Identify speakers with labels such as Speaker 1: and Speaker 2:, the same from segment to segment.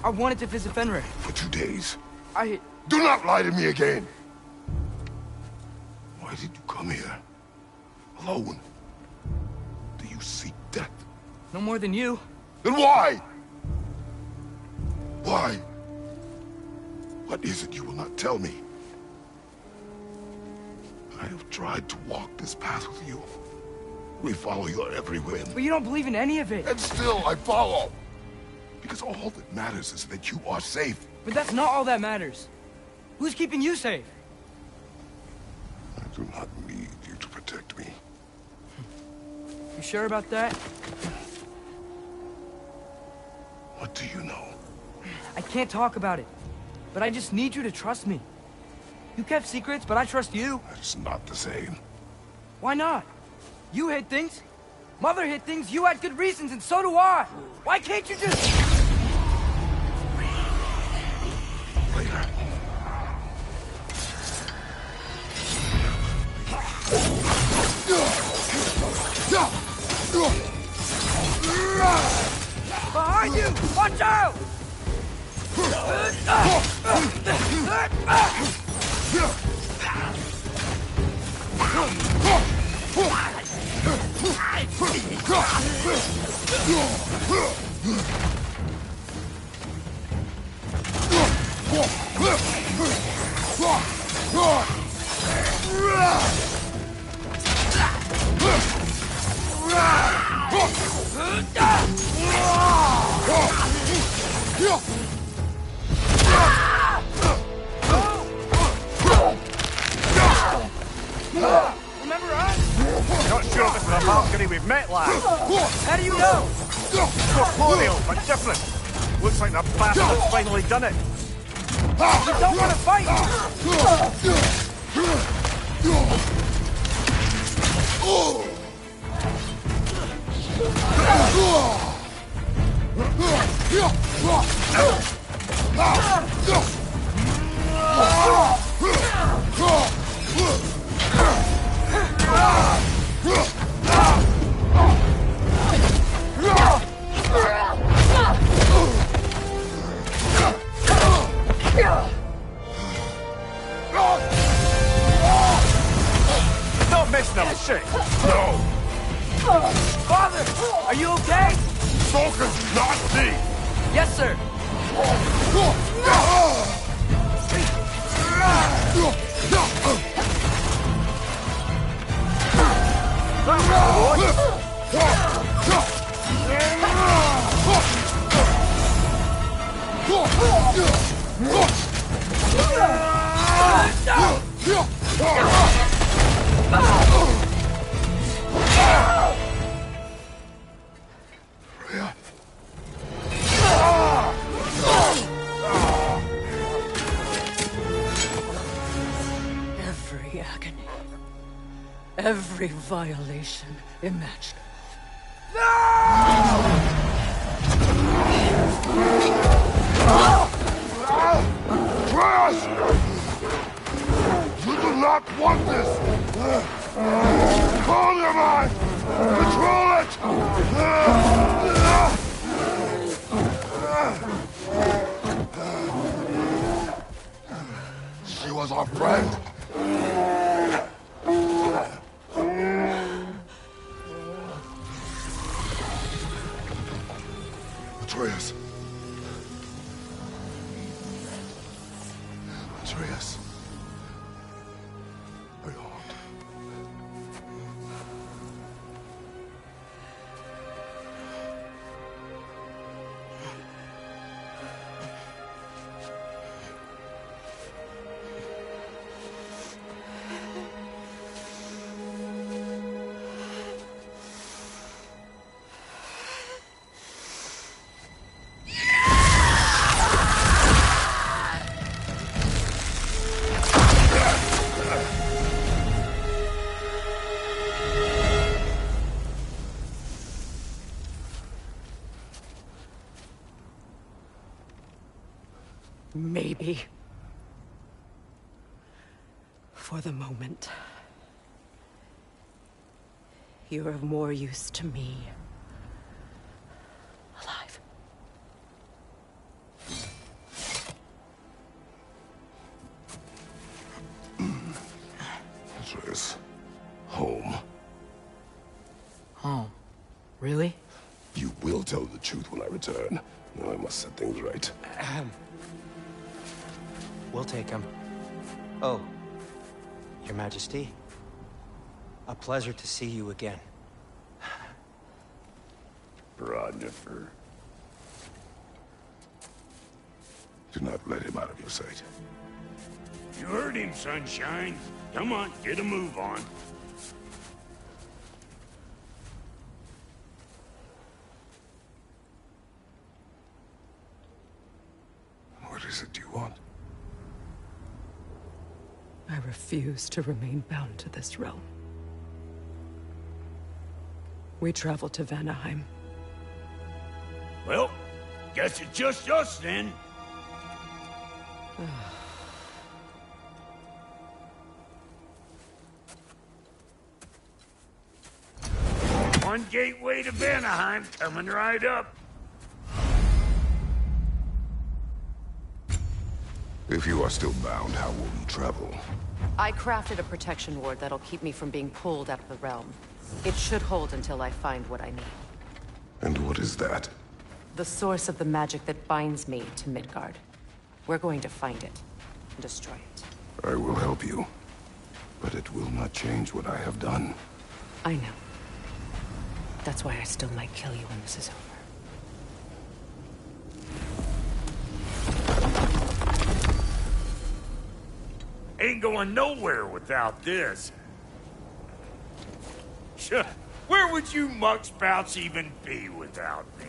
Speaker 1: I wanted to visit Fenrir.
Speaker 2: For 2 days.
Speaker 1: I...
Speaker 2: Do not lie to me again! Why did you come here? Alone? Do you seek death?
Speaker 1: No more than you.
Speaker 2: Then why? Why? What is it you will not tell me? I have tried to walk this path with you. We follow your every whim.
Speaker 1: But you don't believe in any of it.
Speaker 2: And still I follow. Because all that matters is that you are safe.
Speaker 1: But that's not all that matters. Who's keeping you safe?
Speaker 2: I do not need you to protect me.
Speaker 1: You sure about that?
Speaker 2: What do you know?
Speaker 1: I can't talk about it. But I just need you to trust me. You kept secrets, but I trust you.
Speaker 2: That's not the same.
Speaker 1: Why not? You hid things. Mother hid things. You had good reasons, and so do I. Why can't you just...
Speaker 2: Later.
Speaker 1: Behind you! Watch out! Remember us?
Speaker 3: Not sure this is a Valkyrie we've met, lad.
Speaker 1: How do you know?
Speaker 3: Corporeal, but different. Looks like the bastard's finally done it.
Speaker 1: You don't want to fight!
Speaker 3: Stop messing up shit.
Speaker 2: No!
Speaker 1: Father! Are you okay?
Speaker 2: Focus, not me!
Speaker 1: Yes, sir.
Speaker 2: Freya.
Speaker 4: Every agony. Every violation imaginable.
Speaker 2: Kratos! You do not want this! Calm your mind! Control it! She was our friend. Atreus. Atreus. Are you harmed?
Speaker 4: Maybe. For the moment. You're of more use to me. Alive.
Speaker 1: Really?
Speaker 2: You will tell the truth when I return. Now I must set things right.
Speaker 1: We'll take him. Oh, Your Majesty. A pleasure to see you again.
Speaker 2: Brodnifer. Do not let him out of your sight.
Speaker 5: You heard him, Sunshine. Come on, get a move on.
Speaker 2: What is it you want?
Speaker 4: I refuse to remain bound to this realm. We travel to Vanaheim.
Speaker 5: Well, guess it's just us then. One gateway to Vanaheim coming right up.
Speaker 2: If you are still bound, how will you travel?
Speaker 4: I crafted a protection ward that'll keep me from being pulled out of the realm. It should hold until I find what I need.
Speaker 2: And what is that?
Speaker 4: The source of the magic that binds me to Midgard. We're going to find it and destroy it.
Speaker 2: I will help you. But it will not change what I have done.
Speaker 4: I know. That's why I still might kill you when this is over.
Speaker 5: Ain't going nowhere without this. Where would you muckspouts even be without me?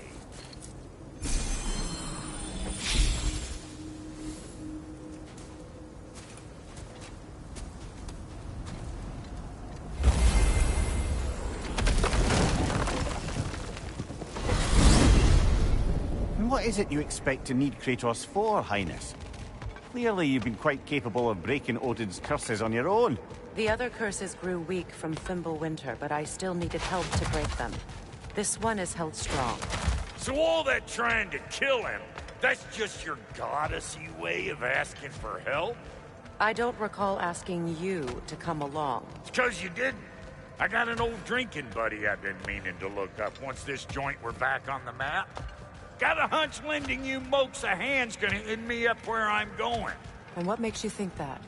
Speaker 6: And what is it you expect to need Kratos for, Highness? Clearly you've been quite capable of breaking Odin's curses on your own.
Speaker 4: The other curses grew weak from Fimbulwinter, but I still needed help to break them. This one is held strong.
Speaker 5: So all that trying to kill him, that's just your goddessy way of asking for help?
Speaker 4: I don't recall asking you to come along.
Speaker 5: It's 'cause you didn't. I got an old drinking buddy I've been meaning to look up once this joint were back on the map. Got a hunch lending you mokes a hand's gonna end me up where I'm going.
Speaker 4: And what makes you think that?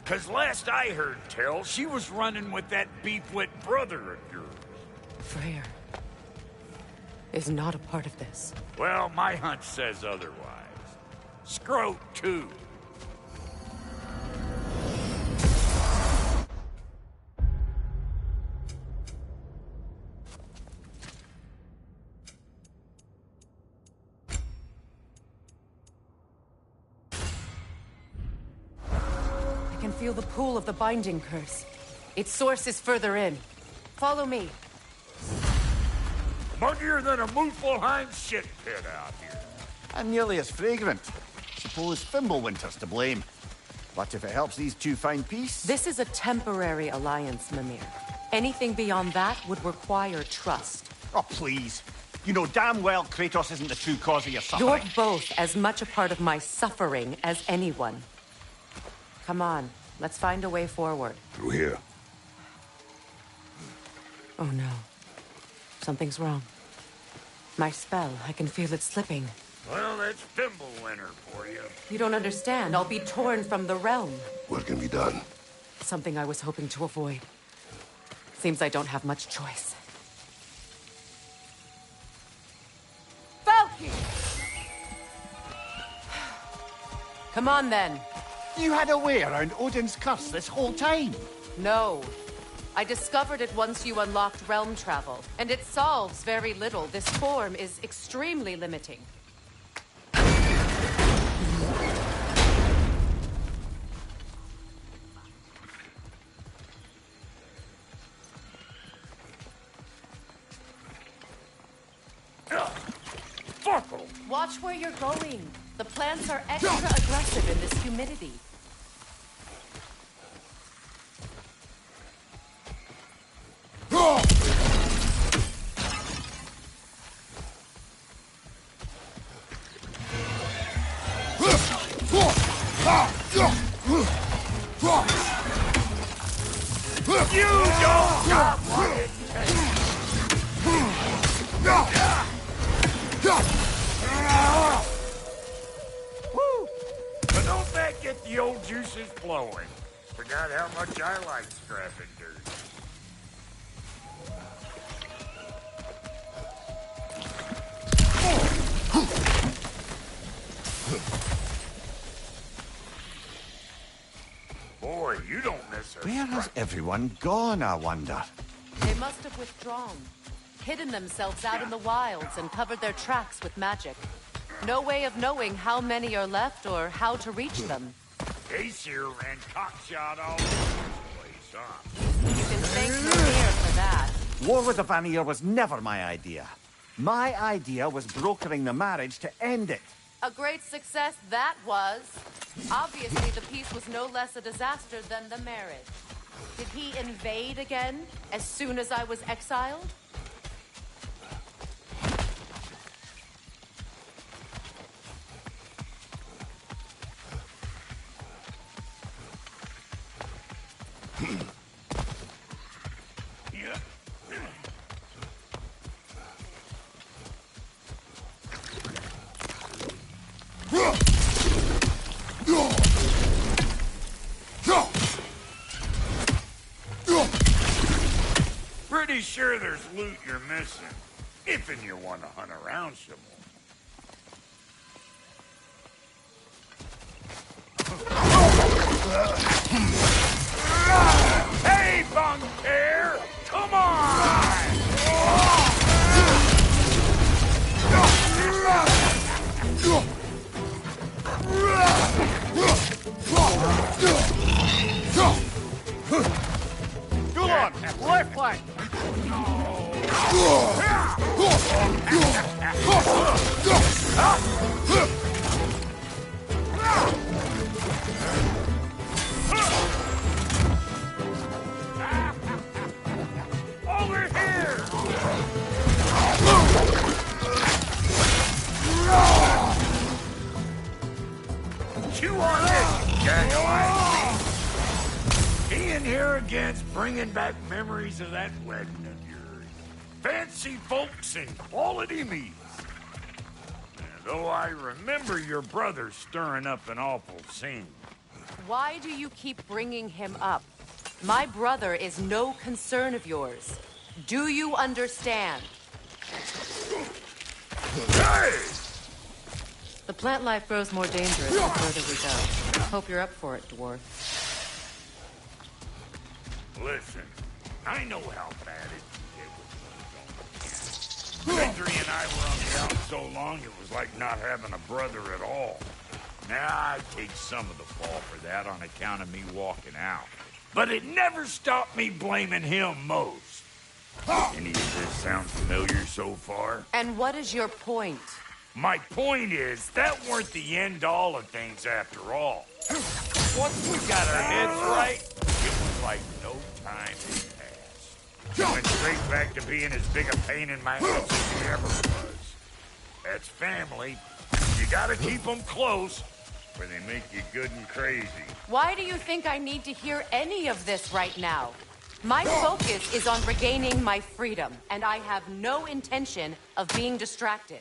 Speaker 5: 'Cause last I heard tell, she was running with that beefwit brother of yours.
Speaker 4: Freyr is not a part of this.
Speaker 5: Well, my hunch says otherwise. Scroat, too.
Speaker 4: I can feel the pull of the binding curse. Its source is further in. Follow me.
Speaker 5: Muggier than a Muspelheim shit pit out here.
Speaker 6: And nearly as fragrant. Suppose Fimbulwinter's to blame. But if it helps these two find peace...
Speaker 4: This is a temporary alliance, Mimir. Anything beyond that would require trust.
Speaker 6: Oh, please. You know damn well Kratos isn't the true cause of your suffering.
Speaker 4: You're both as much a part of my suffering as anyone. Come on, let's find a way forward.
Speaker 2: Through here.
Speaker 4: Oh no. Something's wrong. My spell, I can feel it slipping.
Speaker 5: Well, that's Fimbulwinter for you.
Speaker 4: You don't understand. I'll be torn from the realm.
Speaker 2: What can be done?
Speaker 4: Something I was hoping to avoid. Seems I don't have much choice. Valky! Come on then.
Speaker 6: You had a way around Odin's curse this whole time.
Speaker 4: No. I discovered it once you unlocked realm travel, and it solves very little. This form is extremely limiting.
Speaker 5: Fuck 'em.
Speaker 4: Watch where you're going. The plants are extra aggressive in this humidity.
Speaker 5: You don't got what it takes. Woo! But don't that get the old juices flowing? Forgot how much I like scrapping dirt. Boy, you don't miss a
Speaker 6: Where has everyone gone, I wonder?
Speaker 4: They must have withdrawn, hidden themselves out in the wilds and covered their tracks with magic. No way of knowing how many are left or how to reach them.
Speaker 5: Aesir ran cockshot all over this place, huh?
Speaker 4: You can thank Mimir for that.
Speaker 6: War with the Vanir was never my idea. My idea was brokering the marriage to end it.
Speaker 4: A great success that was. Obviously, the peace was no less a disaster than the marriage. Did he invade again as soon as I was exiled?
Speaker 5: Pretty sure there's loot you're missing, if and you want to hunt around some more. Hey, bunk pair! Come on!
Speaker 3: Go on, left flank.
Speaker 5: Over here! Chew on this, jaguar! Being here again's bringing back memories of that wedding of yours. Fancy folks and quality meats. Though I remember your brother stirring up an awful scene.
Speaker 4: Why do you keep bringing him up? My brother is no concern of yours. Do you understand?
Speaker 5: Hey!
Speaker 4: The plant life grows more dangerous the further we go. Hope you're up for it, dwarf.
Speaker 5: Listen, I know how bad it is with Gendry and I were on the out so long it was like not having a brother at all. Now I take some of the fall for that on account of me walking out. But it never stopped me blaming him most. Any of this sound familiar so far?
Speaker 4: And what is your point?
Speaker 5: My point is, that weren't the end-all of things after all. Once we got our heads right, it was like no time had passed. We went straight back to being as big a pain in my ass as he ever was. That's family. You gotta keep them close, or they make you good and crazy.
Speaker 4: Why do you think I need to hear any of this right now? My focus is on regaining my freedom, and I have no intention of being distracted.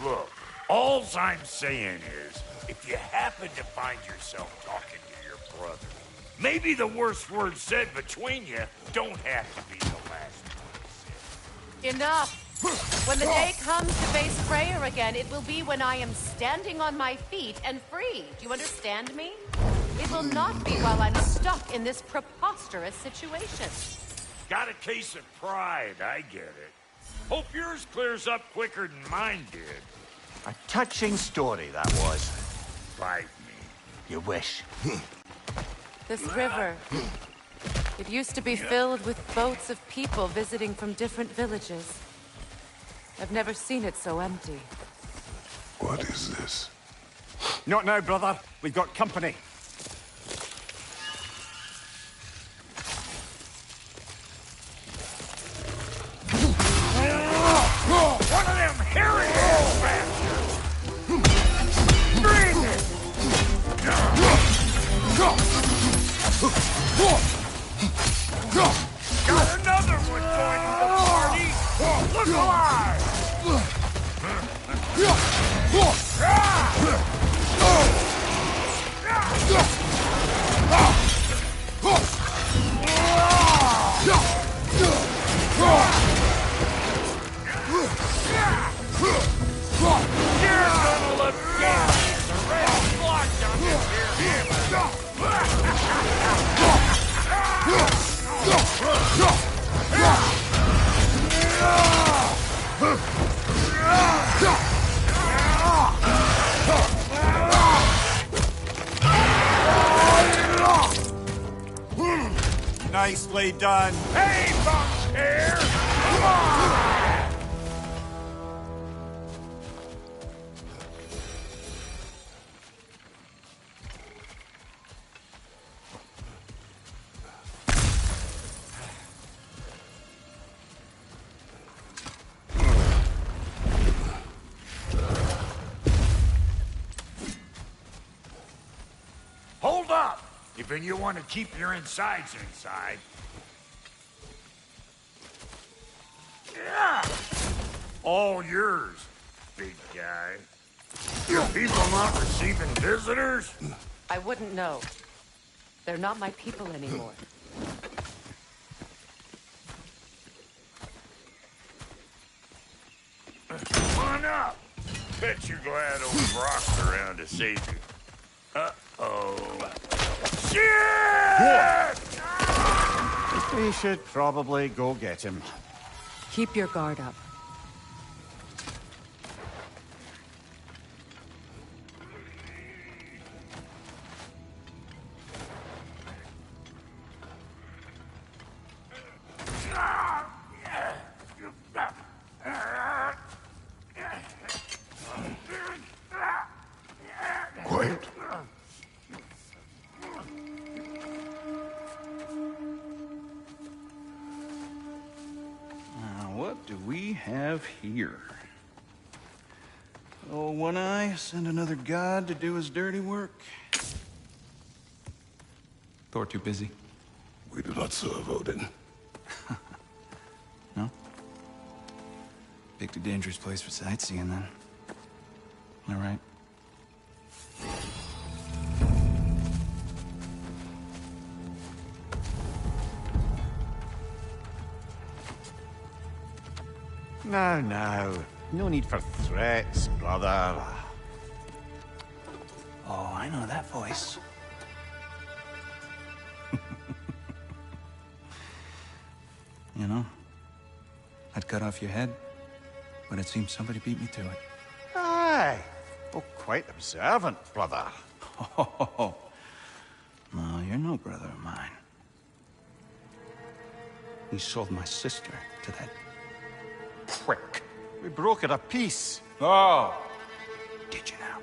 Speaker 5: Look, all I'm saying is, if you happen to find yourself talking to your brother, maybe the worst words said between you don't have to be the last one said.
Speaker 4: Enough! When the day comes to face Freyr again, it will be when I am standing on my feet and free. Do you understand me? It will not be while I'm stuck in this preposterous situation.
Speaker 5: Got a case of pride, I get it. Hope yours clears up quicker than mine did.
Speaker 6: A touching story, that was.
Speaker 5: Bite me.
Speaker 6: You wish.
Speaker 4: This river, it used to be filled with boats of people visiting from different villages. I've never seen it so empty.
Speaker 2: What is this?
Speaker 6: Not now, brother. We've got company.
Speaker 5: One of them hairy-ass bastards! Bring it! Got another one joining the party! Look alive!
Speaker 6: Nicely done.
Speaker 5: Hey, box hair! Come on! Hold up! If you want to keep your insides inside. Yeah. All yours, big guy. Your people not receiving visitors?
Speaker 4: I wouldn't know. They're not my people anymore.
Speaker 5: Come on up. Bet you're glad old Brock's around to save you. Uh-oh. Shit!
Speaker 6: We should probably go get him.
Speaker 4: Keep your guard up.
Speaker 2: Quiet.
Speaker 7: What do we have here? Oh, One Eye, send another god to do his dirty work. Thor too busy.
Speaker 2: We do not serve Odin.
Speaker 7: No? Picked a dangerous place for sightseeing, then. All right.
Speaker 6: Now. No need for threats, brother.
Speaker 7: Oh, I know that voice. You know, I'd cut off your head, but it seems somebody beat me to it.
Speaker 6: Aye. Oh, quite observant, brother.
Speaker 7: Oh, no, you're no brother of mine. You sold my sister to that prick.
Speaker 6: We broke it a piece.
Speaker 7: Oh! Did you now?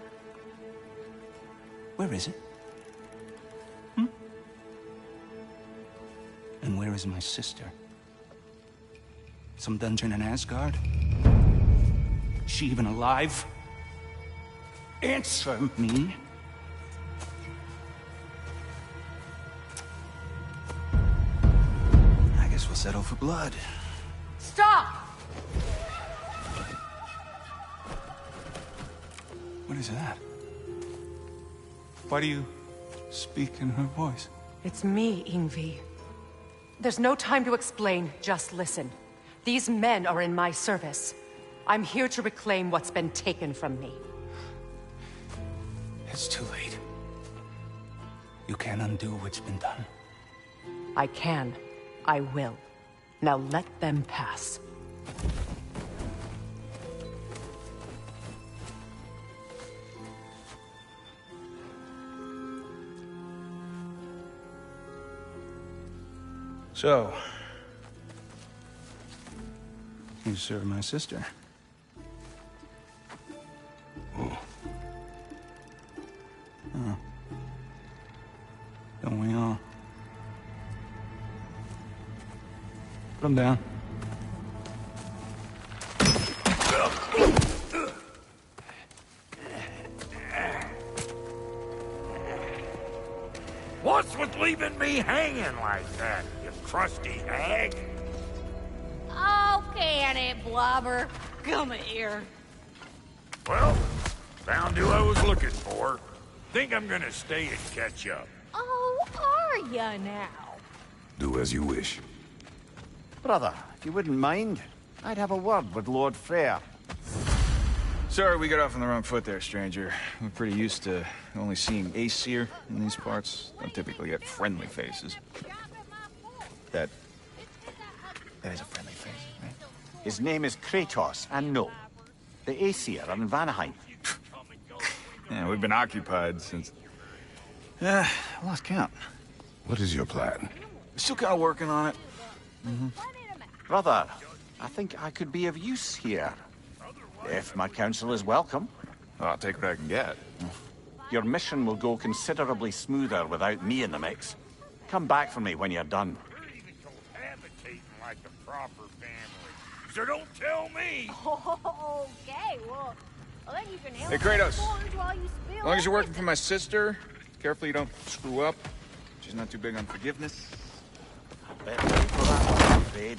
Speaker 7: Where is it? And where is my sister? Some dungeon in Asgard? Is she even alive? Answer me. I guess we'll settle for blood.
Speaker 4: Stop!
Speaker 7: What is that? Why do you speak in her voice?
Speaker 4: It's me, Ingvi. There's no time to explain, just listen. These men are in my service. I'm here to reclaim what's been taken from me.
Speaker 7: It's too late. You can't undo what's been done.
Speaker 4: I can. I will. Now let them pass.
Speaker 7: So, you serve my sister. Oh. Don't we all? Put him down.
Speaker 5: What's with leaving me hanging like that, you crusty hag?
Speaker 8: Oh, can it, Blobber? Come here.
Speaker 5: Well, found who I was looking for. Think I'm gonna stay and catch up.
Speaker 8: Oh, are ya now?
Speaker 2: Do as you wish.
Speaker 6: Brother, if you wouldn't mind, I'd have a word with Lord Freyr.
Speaker 7: Sorry we got off on the wrong foot there, stranger. We're pretty used to only seeing Aesir in these parts. Don't typically get friendly faces. That is a friendly face, right?
Speaker 6: His name is Kratos, and no, the Aesir are in Vanaheim.
Speaker 7: Yeah, we've been occupied since... I lost count.
Speaker 2: What is your plan?
Speaker 7: Still kind of working on it.
Speaker 6: Brother, I think I could be of use here. If my counsel is welcome.
Speaker 7: I'll take what I can get.
Speaker 6: Your mission will go considerably smoother without me in the mix. Come back for me when you're done.
Speaker 5: We're even cohabitating like a proper family. So don't tell me.
Speaker 8: Okay, well, then you can
Speaker 7: Hey, Kratos.
Speaker 8: while you spill
Speaker 7: As long as you're working for my sister, carefully you don't screw up. She's not too big on forgiveness.
Speaker 6: Better wait for that one, I'm afraid.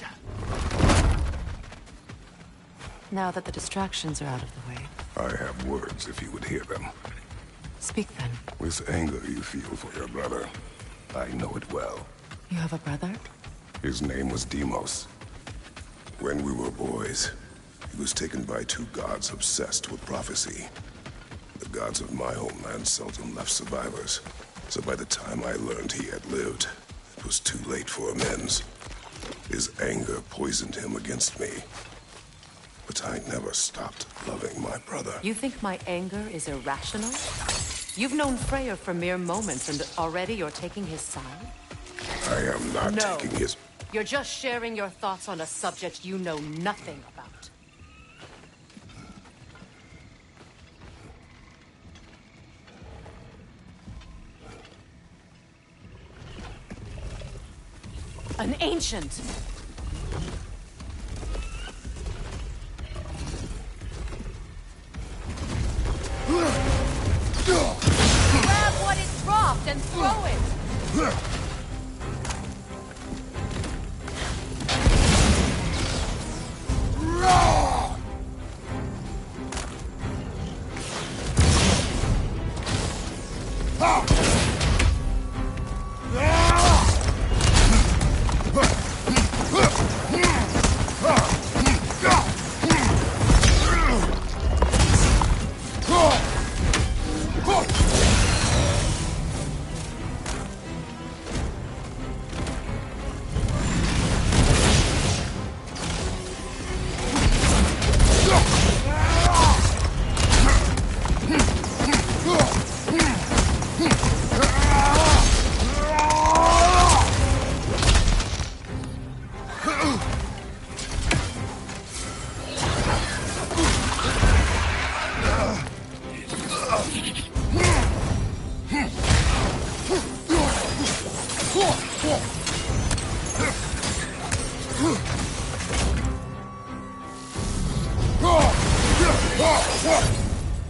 Speaker 4: Now that the distractions are out of the way,
Speaker 2: I have words if you would hear them.
Speaker 4: speak then.
Speaker 2: This anger you feel for your brother, I know it well.
Speaker 4: You have a brother?
Speaker 2: His name was Deimos. When we were boys, he was taken by two gods obsessed with prophecy. The gods of my homeland seldom left survivors, so by the time I learned he had lived, it was too late for amends. His anger poisoned him against me. But I never stopped loving my brother.
Speaker 4: You think my anger is irrational? You've known Freyr for mere moments and already you're taking his side?
Speaker 2: I am not
Speaker 4: No.
Speaker 2: taking his...
Speaker 4: You're just sharing your thoughts on a subject you know nothing about. An ancient! Grab what it dropped and throw it!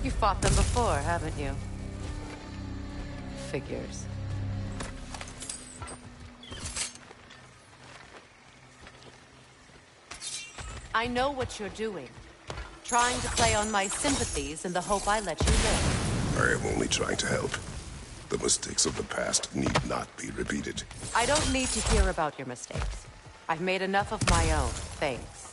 Speaker 4: You fought them before, haven't you? Figures. I know what you're doing. Trying to play on my sympathies in the hope I let you live.
Speaker 2: I am only trying to help. The mistakes of the past need not be repeated.
Speaker 4: I don't need to hear about your mistakes. I've made enough of my own, thanks.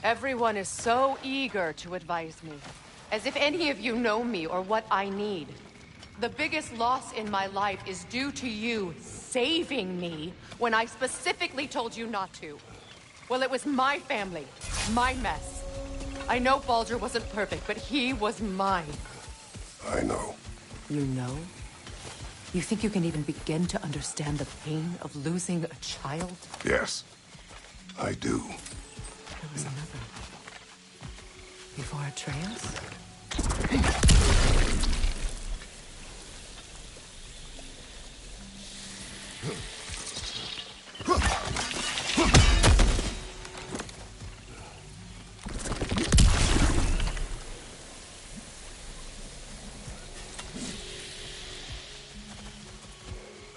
Speaker 4: Everyone is so eager to advise me. As if any of you know me or what I need. The biggest loss in my life is due to you saving me when I specifically told you not to. Well, it was my family, my mess. I know Baldur wasn't perfect, but he was mine.
Speaker 2: I know.
Speaker 4: You know? You think you can even begin to understand the pain of losing a child?
Speaker 2: Yes, I do.
Speaker 4: There was another. Before Atreus?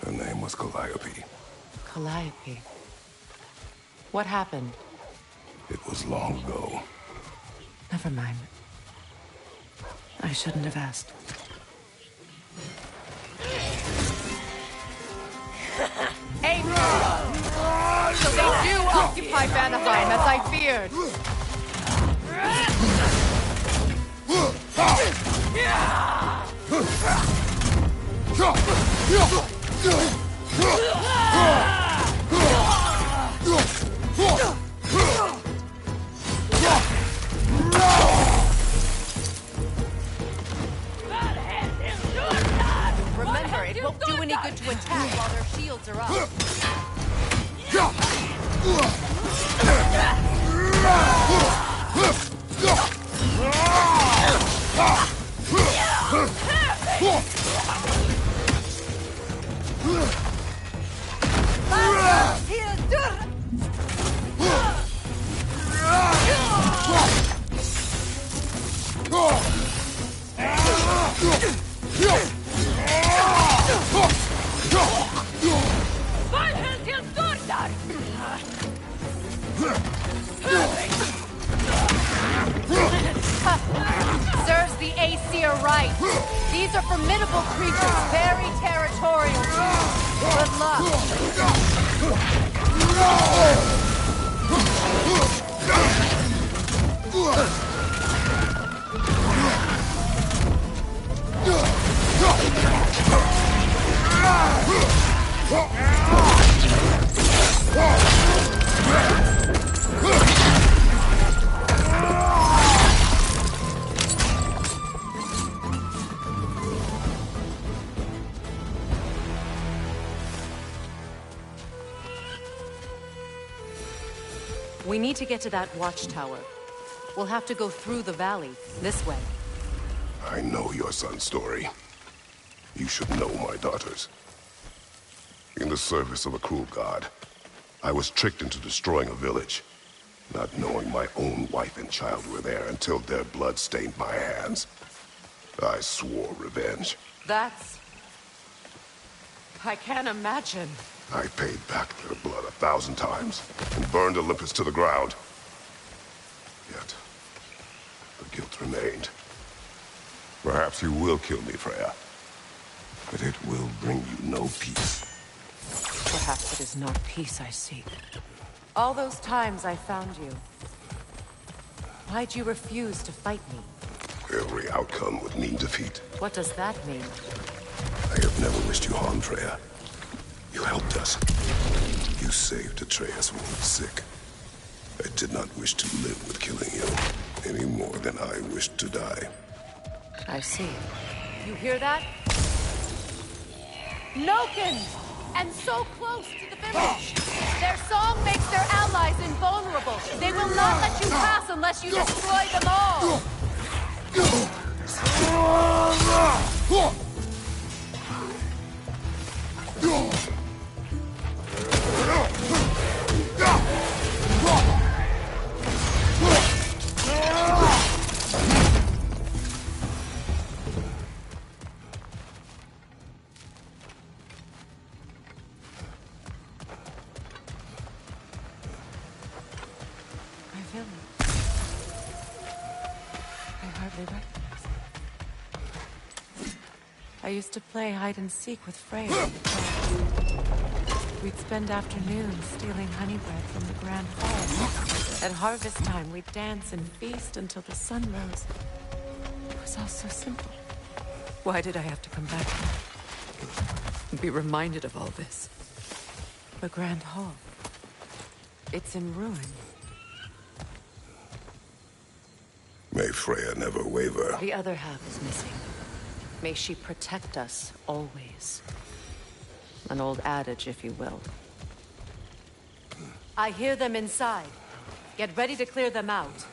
Speaker 2: Her name was Calliope.
Speaker 4: Calliope. What happened?
Speaker 2: It was long ago.
Speaker 4: Never mind. I shouldn't have asked. Hey! So they do occupy Vanaheim, as I feared! Remember, it won't do any good to attack while their shields are up. Serves the Aesir right. These are formidable creatures, very territorial. Good luck. We need to get to that watchtower. We'll have to go through the valley, this way.
Speaker 2: I know your son's story. You should know my daughter's. In the service of a cruel god, I was tricked into destroying a village, not knowing my own wife and child were there until their blood stained my hands. I swore revenge.
Speaker 4: That's... I can't imagine.
Speaker 2: I paid back their blood 1,000 times and burned Olympus to the ground. Yet, the guilt remained. Perhaps you will kill me, Freya, but it will bring you no peace.
Speaker 4: Perhaps it is not peace I seek. All those times I found you, why'd you refuse to fight me?
Speaker 2: Every outcome would mean defeat.
Speaker 4: What does that mean?
Speaker 2: I have never wished you harm, Freya. You helped us. You saved Atreus when he was sick. I did not wish to live with killing you, any more than I wished to die.
Speaker 4: I see. You hear that? Noken! And so close to the village! Their song makes their allies invulnerable! They will not let you pass unless you destroy them all! I used to play hide and seek with Freya. We'd spend afternoons stealing honey bread from the Grand Hall. At harvest time, we'd dance and feast until the sun rose.
Speaker 9: was all so simple. Why did I have to come back here and be reminded of all this? The Grand Hall. It's in ruin.
Speaker 2: May Freya never waver.
Speaker 4: The other half is missing. May she protect us always. An old adage, if you will. I hear them inside. Get ready to clear them out.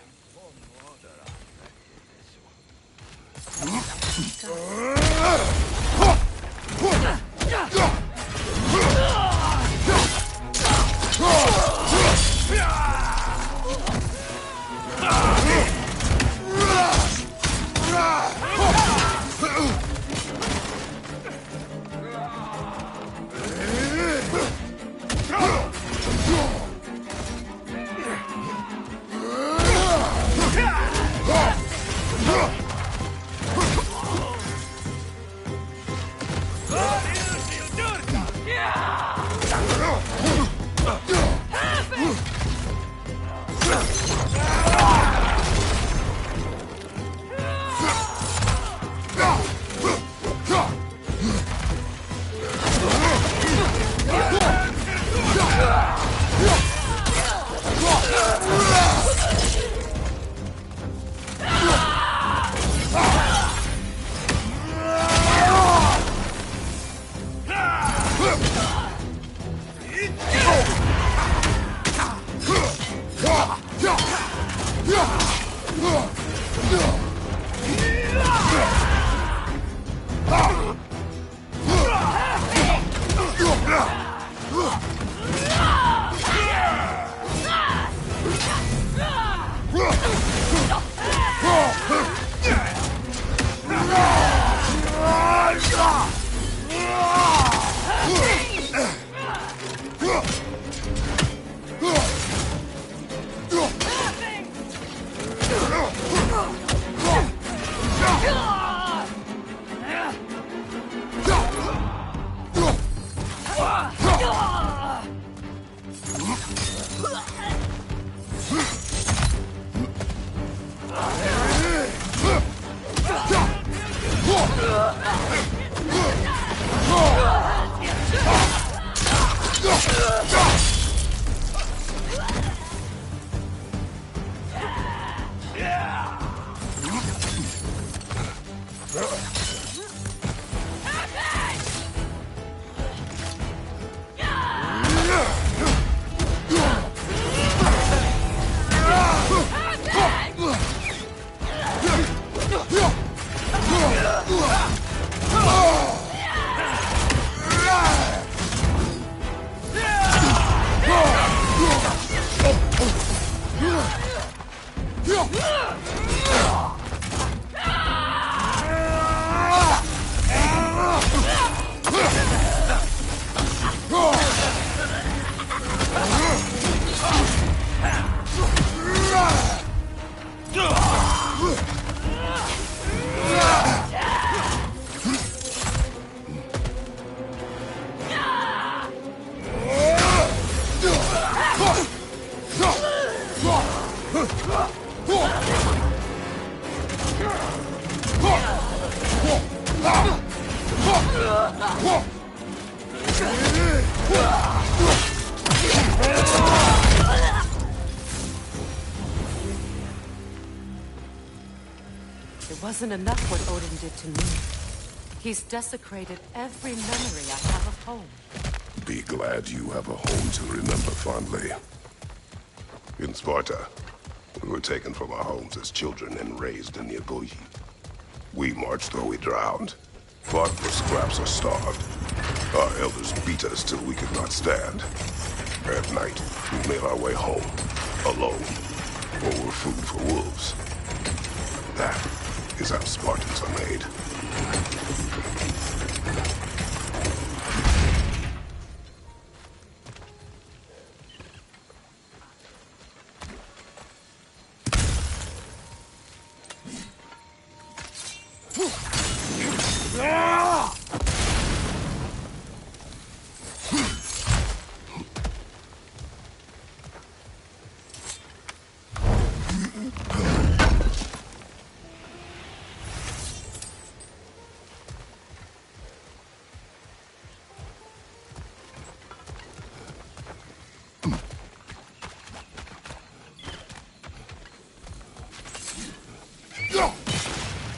Speaker 4: It wasn't enough what Odin did to me. He's desecrated every memory I have of home.
Speaker 2: Be glad you have a home to remember fondly. In Sparta, we were taken from our homes as children and raised in the Agogi. We marched though we drowned, fought for scraps or starved. Our elders beat us till we could not stand. At night, we made our way home, alone, or were food for wolves. That is how Spartans are made.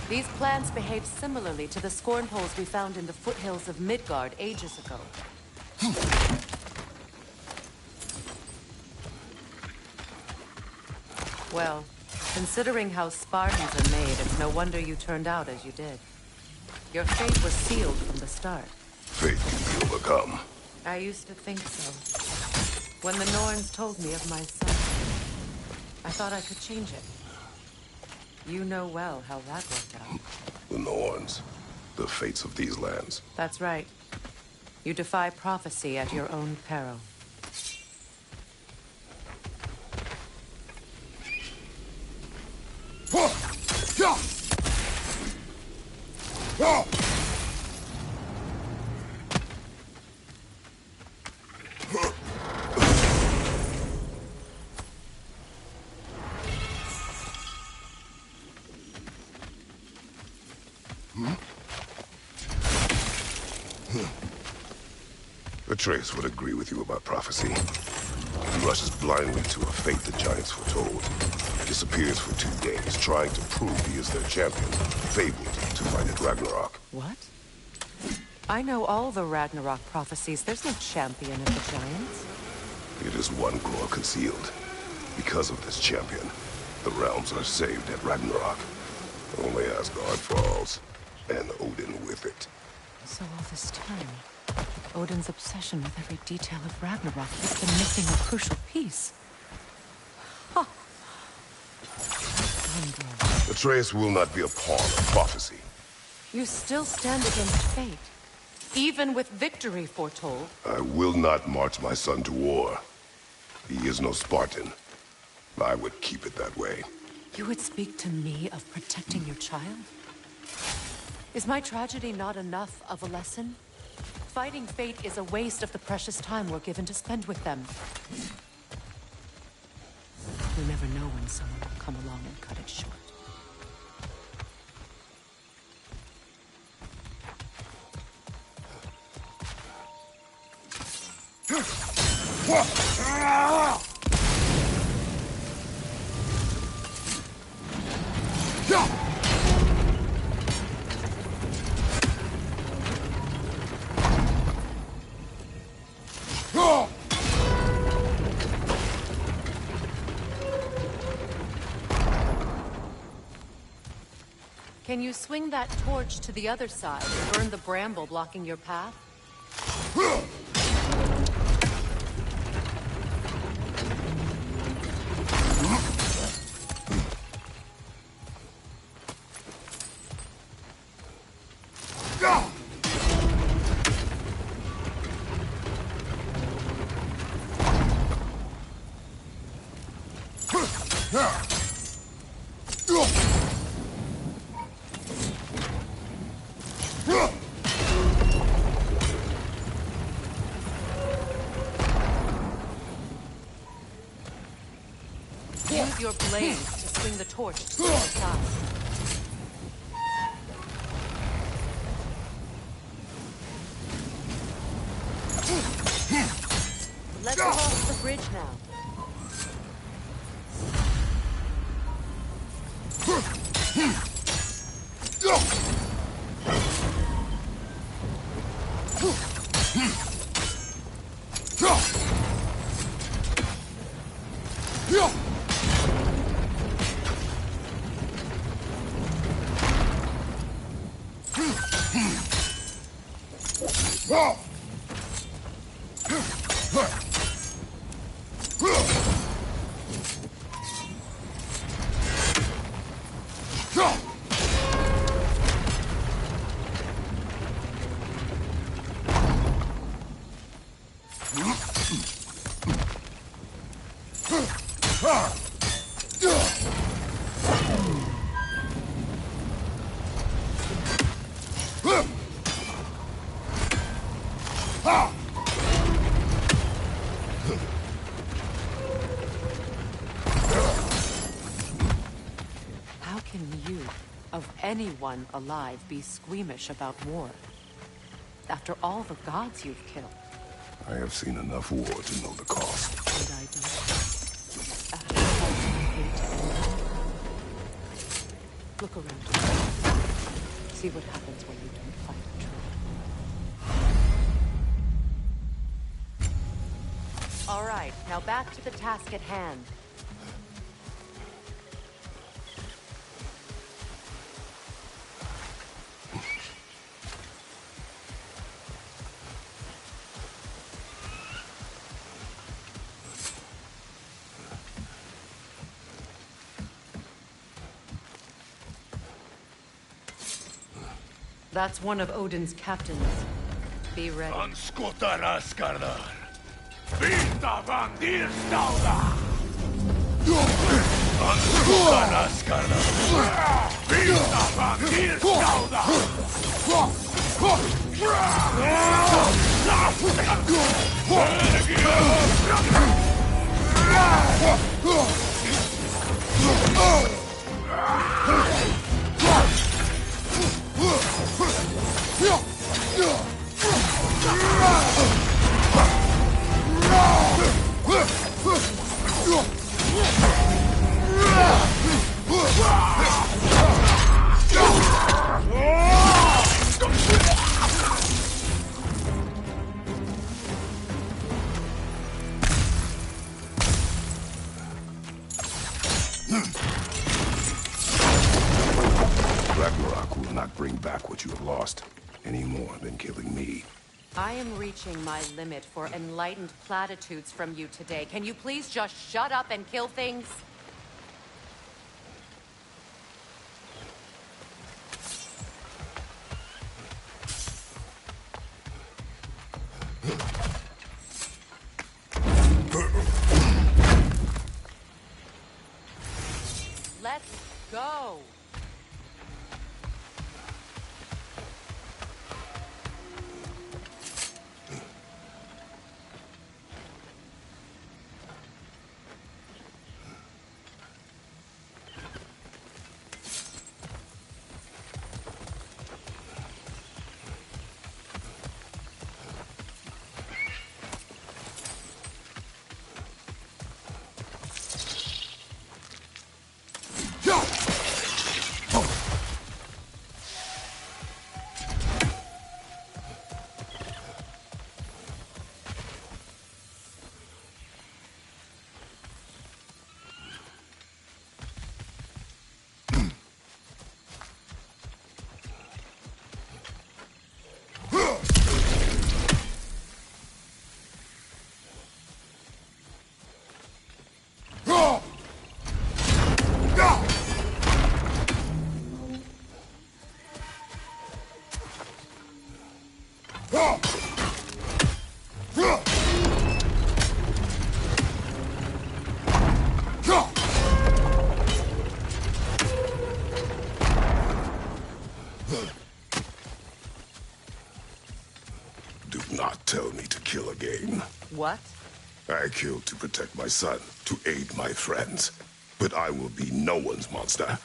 Speaker 4: These plants behave similarly to the scorn holes we found in the foothills of Midgard ages ago. Well, considering how Spartans are made, it's no wonder you turned out as you did. Your fate was sealed from the start.
Speaker 2: Fate can be overcome.
Speaker 4: I used to think so. When the Norns told me of my son, I thought I could change it. You know well how that worked out.
Speaker 2: The Norns. The fates of these lands.
Speaker 4: That's right. You defy prophecy at your own peril.
Speaker 2: Atreus would agree with you about prophecy. He rushes blindly to a fate the giants foretold. Disappears for 2 days, trying to prove he is their champion. Fabled to fight at Ragnarok.
Speaker 4: What? I know all the Ragnarok prophecies. There's no champion of the giants.
Speaker 2: It is one core concealed. Because of this champion, the realms are saved at Ragnarok. Only Asgard falls, and Odin with it.
Speaker 4: So all this time, Odin's obsession with every detail of Ragnarok has been missing a crucial piece. Huh. Scoundrel.
Speaker 2: Atreus will not be a pawn of prophecy.
Speaker 4: You still stand against fate, even with victory foretold.
Speaker 2: I will not march my son to war. He is no Spartan. I would keep it that way.
Speaker 4: You would speak to me of protecting your child? Is my tragedy not enough of a lesson? Fighting fate is a waste of the precious time we're given to spend with them. You never know when someone will come along and cut it short. Can you swing that torch to the other side and burn the bramble blocking your path? Use your blades to swing the torch to the other side. Let's cross the bridge now. How can you, of anyone alive, be squeamish about war? After all the gods you've killed.
Speaker 2: I have seen enough war to know the cost.
Speaker 4: And I don't. After all you hate to end
Speaker 9: Look around. See what happens when you don't find a tree.
Speaker 4: All right, now back to the task at hand. That's one of Odin's captains. Be ready.
Speaker 5: Anskotar Askardar. Vita Vandir Stauda. Anskotar Askardar. Vita Vandir Stauda.
Speaker 2: Ragnarok will not bring back what you have lost, any more than killing me.
Speaker 4: I am reaching my limit for enlightened platitudes from you today. Can you please just shut up and kill things? Let's go.
Speaker 2: Do not tell me to kill again.
Speaker 4: What?
Speaker 2: I killed to protect my son, to aid my friends. But I will be no one's monster.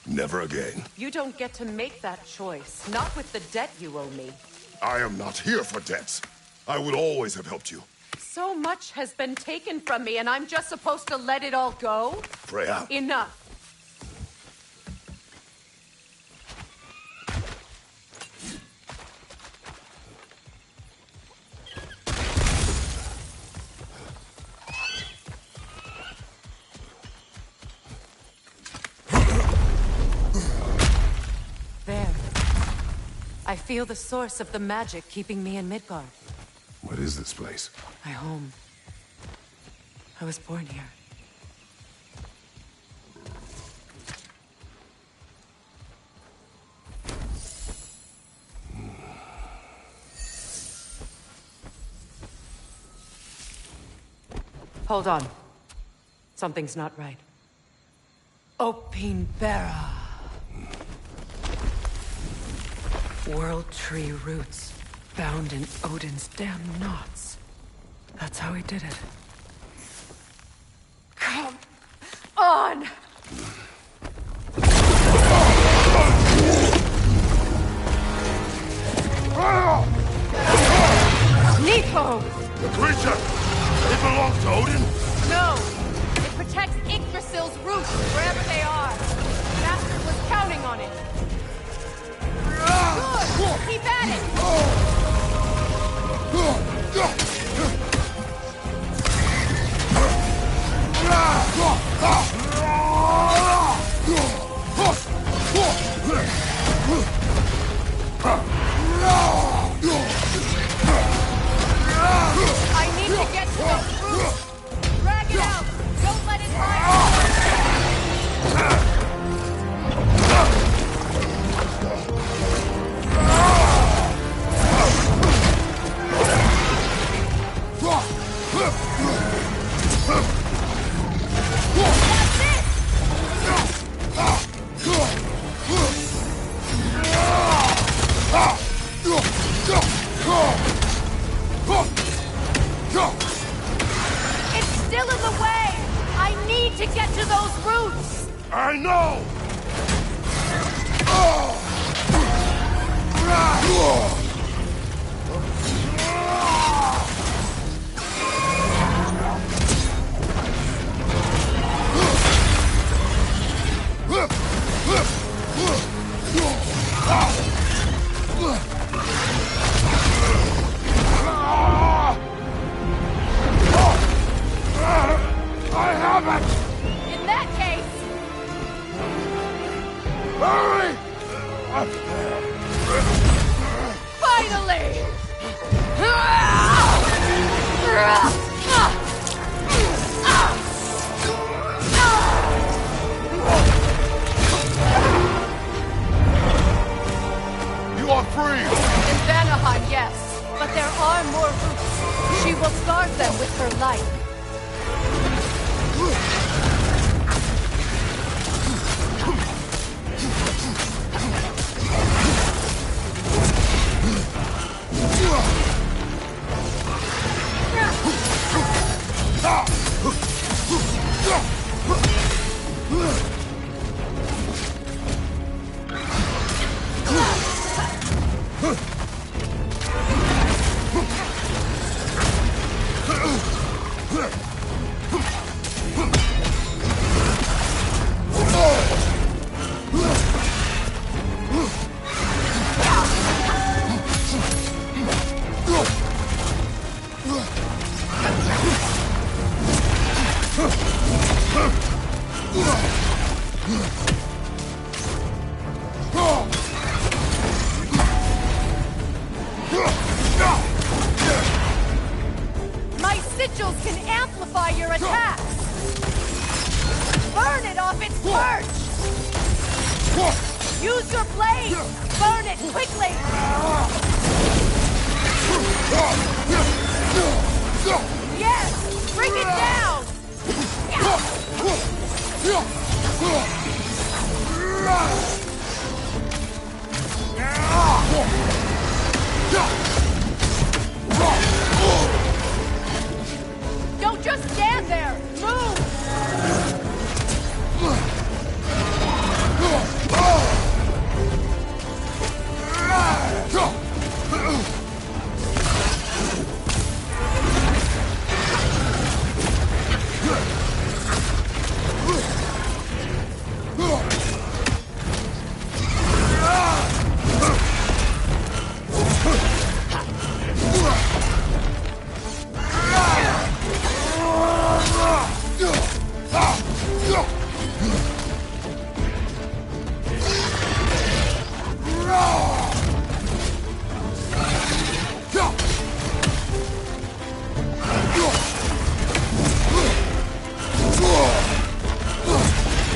Speaker 2: Never again.
Speaker 4: You don't get to make that choice. Not with the debt you owe me.
Speaker 2: I am not here for debts. I would always have helped you.
Speaker 4: So much has been taken from me, and I'm just supposed to let it all go?
Speaker 2: Freya.
Speaker 4: Enough. There. I feel the source of the magic keeping me in Midgard.
Speaker 2: What is this place?
Speaker 9: My home. I was born here. Hold on. Something's not right. Opinbera. World tree roots, bound in Odin's damn knots. That's how he did it. Come on! Nico!
Speaker 3: The creature! It belongs to Odin?
Speaker 4: No! It protects Yggdrasil's roots, wherever they are. The bastard was counting on it. Good! Keep at it! I need to get to those roots! Drag it out! Don't let it hide! It's still in the way! I need to get to those roots!
Speaker 3: I know! I have it!
Speaker 4: In that case,
Speaker 3: Hurry!
Speaker 4: finally!
Speaker 3: You are free!
Speaker 4: In Vanaheim, yes. But there are more roots. She will guard them with her life. My sigils can amplify your attacks! Burn it off its perch! Use your blade! Burn it quickly! Yes! Bring it down! Don't just stand there! Move!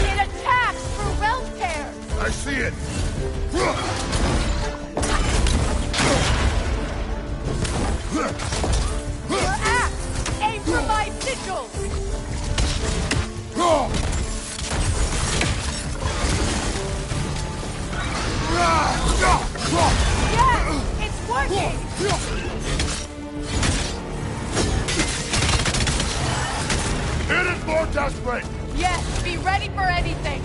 Speaker 4: It attacks for realm tears!
Speaker 3: I see it!
Speaker 4: Your axe! Aim for my sigils! Yes! It's working!
Speaker 3: It is more desperate!
Speaker 4: Yes, be ready for anything!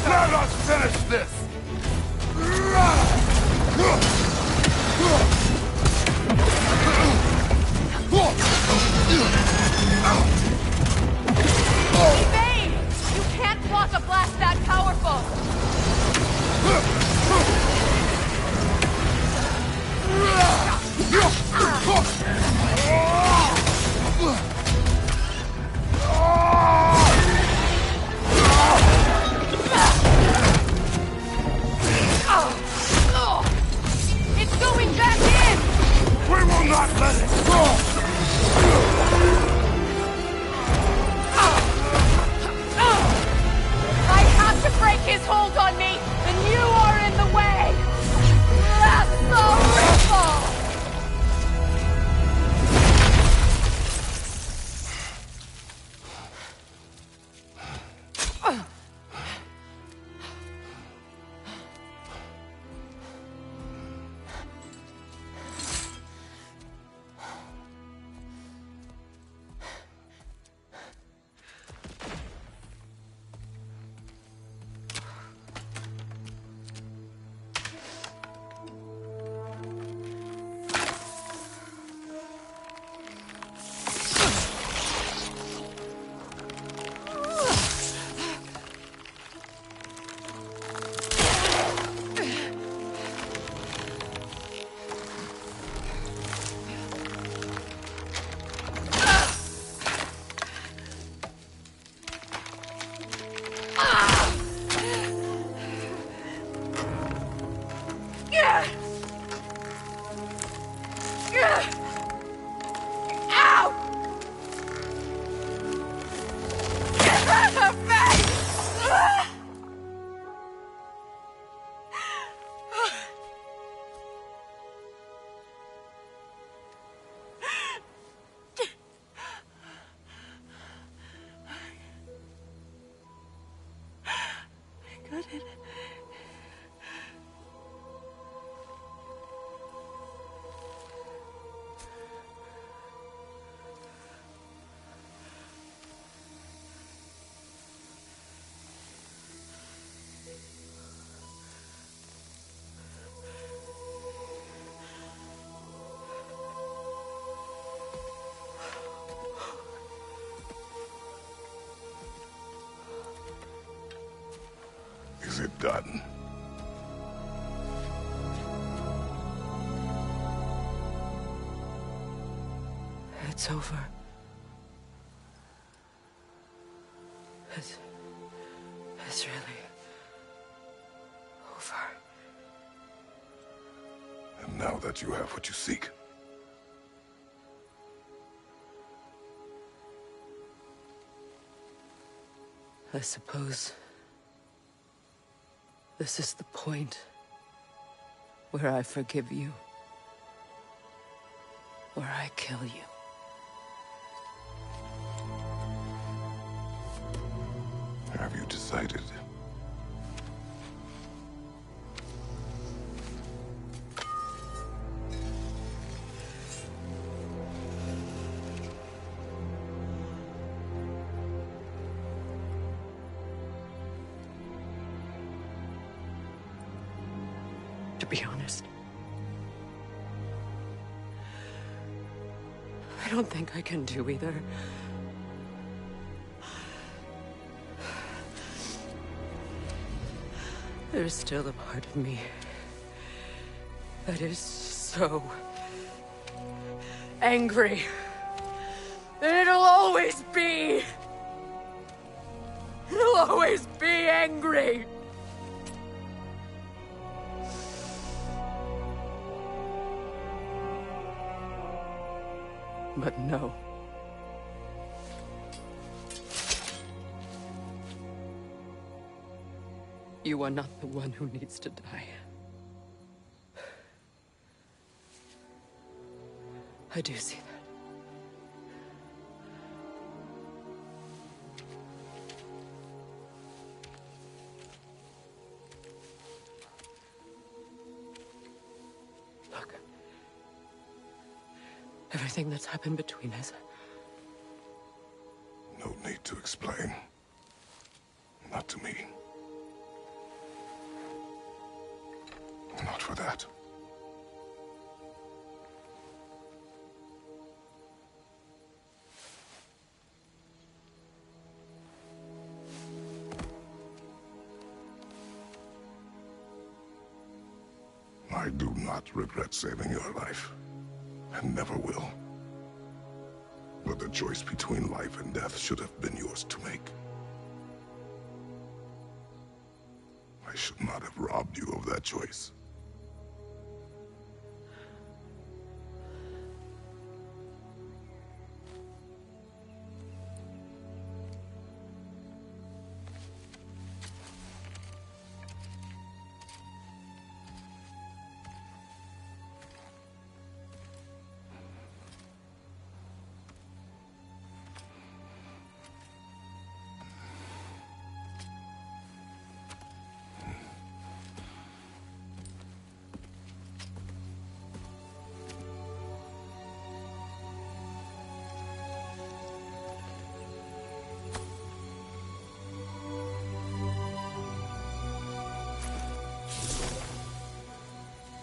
Speaker 3: Let us finish this!
Speaker 4: Evade! You can't block a blast that powerful! It's going back in!
Speaker 3: We will not let it go!
Speaker 4: I have to break his hold on me, and you are in the way! That's the ripple!
Speaker 2: Is it done?
Speaker 9: It's over. It's really over.
Speaker 2: And now that you have what you seek,
Speaker 9: I suppose this is the point where I forgive you, where I kill you.
Speaker 2: have you decided?
Speaker 9: To be honest, I don't think I can do either. There's still a part of me that is so angry. And it'll always be. It'll always be angry. But no. You are not the one who needs to die. I do see that. Look. Everything that's happened between us.
Speaker 2: No need to explain. Not to me. Not for that. I do not regret saving your life, and never will. But the choice between life and death should have been yours to make. I should not have robbed you of that choice.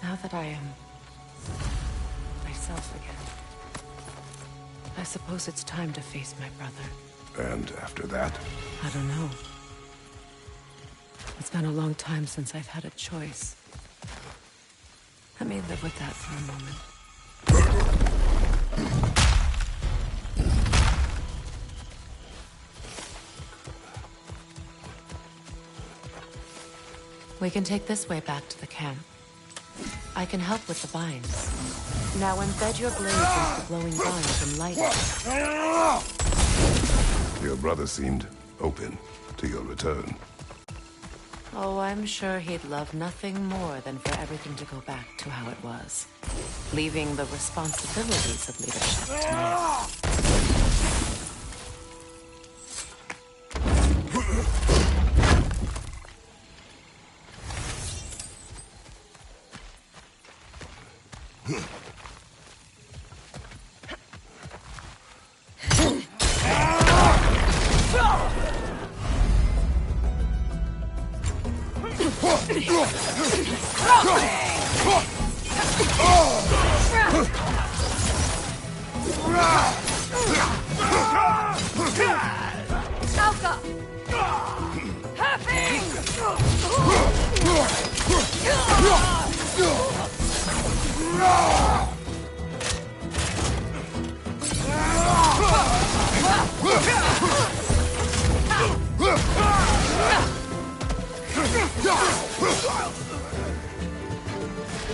Speaker 9: Now that I am myself again, I suppose it's time to face my brother.
Speaker 2: And after that?
Speaker 9: I don't know. It's been a long time since I've had a choice. Let me live with that for a moment. We can take this way back to the camp. I can help with the vines. Now embed your blades into the glowing vines and light it.
Speaker 2: Your brother seemed open to your return.
Speaker 9: Oh, I'm sure he'd love nothing more than for everything to go back to how it was. Leaving the responsibilities of leadership to me.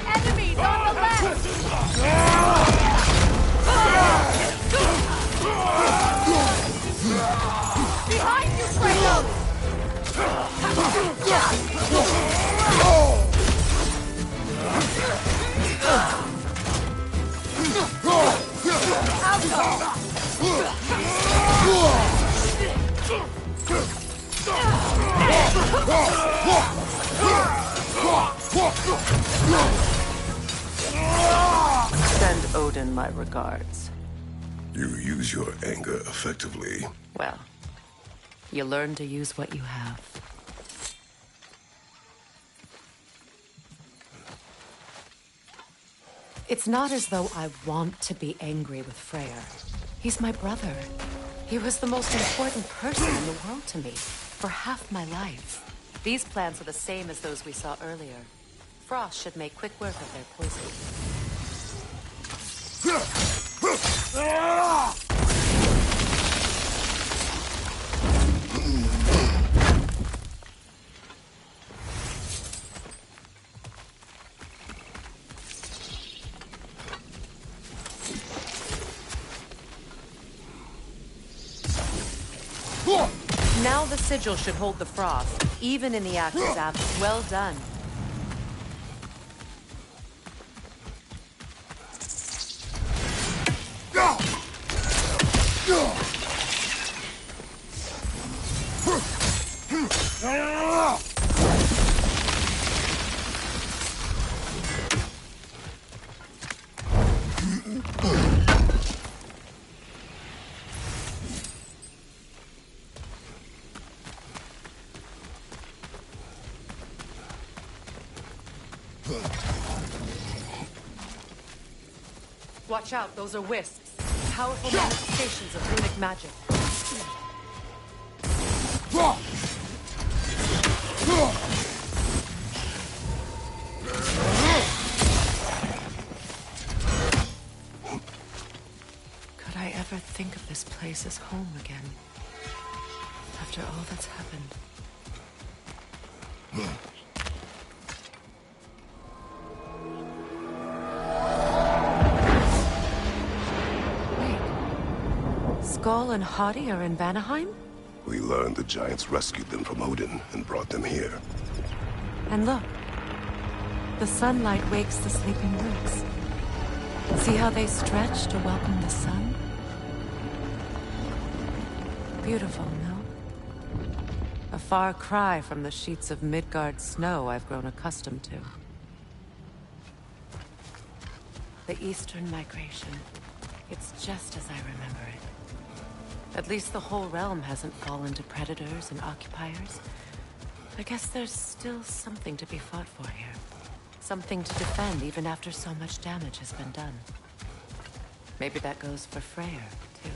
Speaker 8: Enemies on the left! Behind you, Kratos!
Speaker 9: Send Odin my regards.
Speaker 2: You use your anger effectively.
Speaker 9: Well, you learn to use what you have. It's not as though I want to be angry with Freyr. He's my brother. He was the most important person in the world to me for half my life. These plans are the same as those we saw earlier. Frost should make quick work of their poison. Now the sigil should hold the frost, even in the actor's absence. Well done. Watch out, those are wisps. Powerful manifestations of runic magic. Could I ever think of this place as home again? After all that's happened. Skull and Hati are in Vanaheim?
Speaker 2: We learned the giants rescued them from Odin and brought them here.
Speaker 9: And look. The sunlight wakes the sleeping roots. See how they stretch to welcome the sun? Beautiful, no? A far cry from the sheets of Midgard snow I've grown accustomed to. The Eastern Migration. It's just as I remember it. At least the whole realm hasn't fallen to predators and occupiers. I guess there's still something to be fought for here. Something to defend even after so much damage has been done. Maybe that goes for Freyr, too.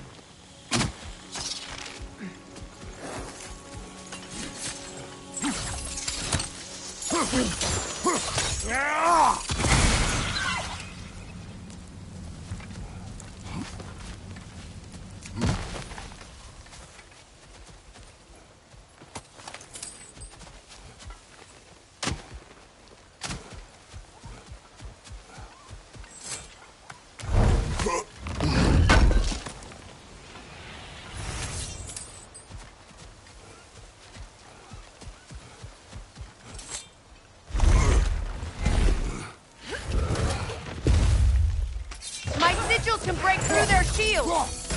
Speaker 8: Can break through their shields!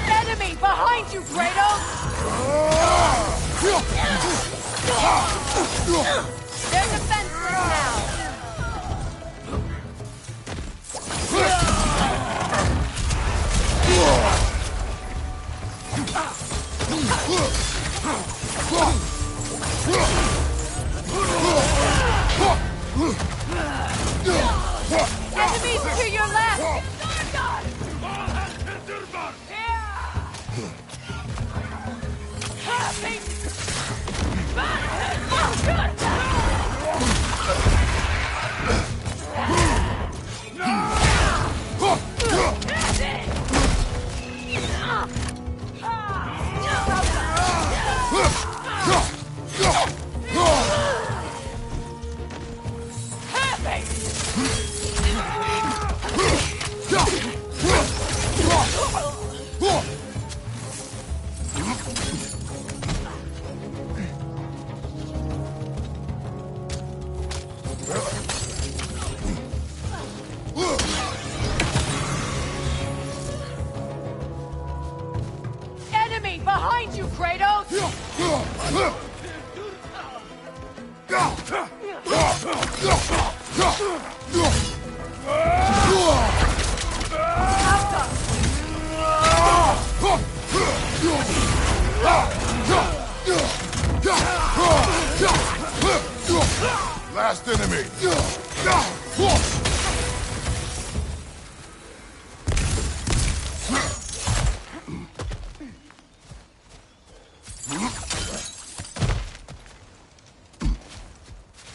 Speaker 8: Enemy behind you, Kratos! They're defenseless now! Enemies to your left! Behind you, Kratos!
Speaker 2: Last enemy!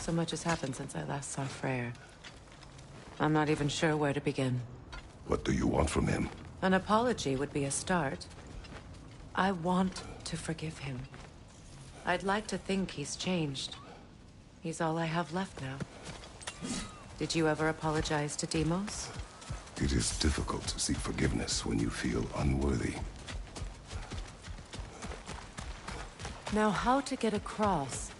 Speaker 9: So much has happened since I last saw Freyr. I'm not even sure where to begin.
Speaker 2: What do you want from him?
Speaker 9: An apology would be a start. I want to forgive him. I'd like to think he's changed. He's all I have left now. Did you ever apologize to Deimos?
Speaker 2: It is difficult to seek forgiveness when you feel unworthy.
Speaker 9: Now, how to get across?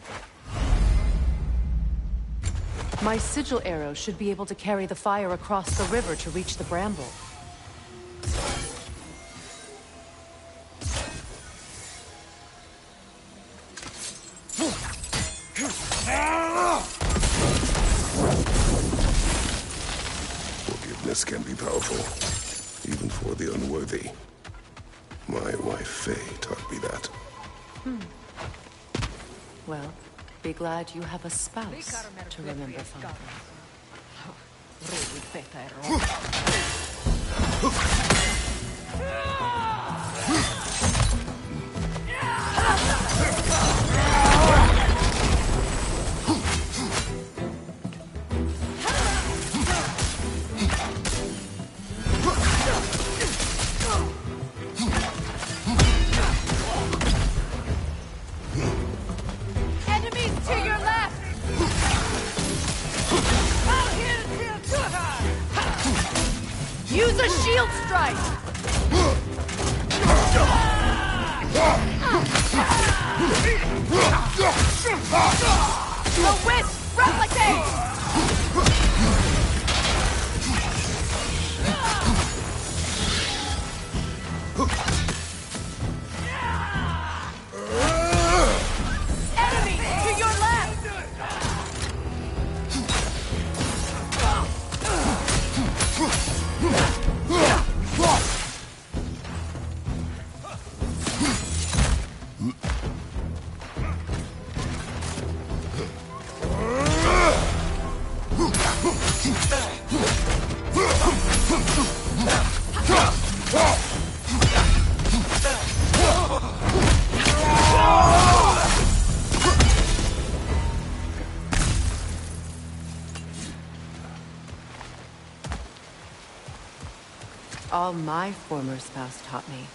Speaker 9: My sigil arrow should be able to carry the fire across the river to reach the bramble.
Speaker 2: Forgiveness can be powerful, even for the unworthy. My wife Faye taught me that.
Speaker 9: Well, be glad you have a spouse to remember fondly.
Speaker 8: Enemies to your left! Use a shield strike! The wisp! Replicate! Enemy to your left!
Speaker 9: All my former spouse taught me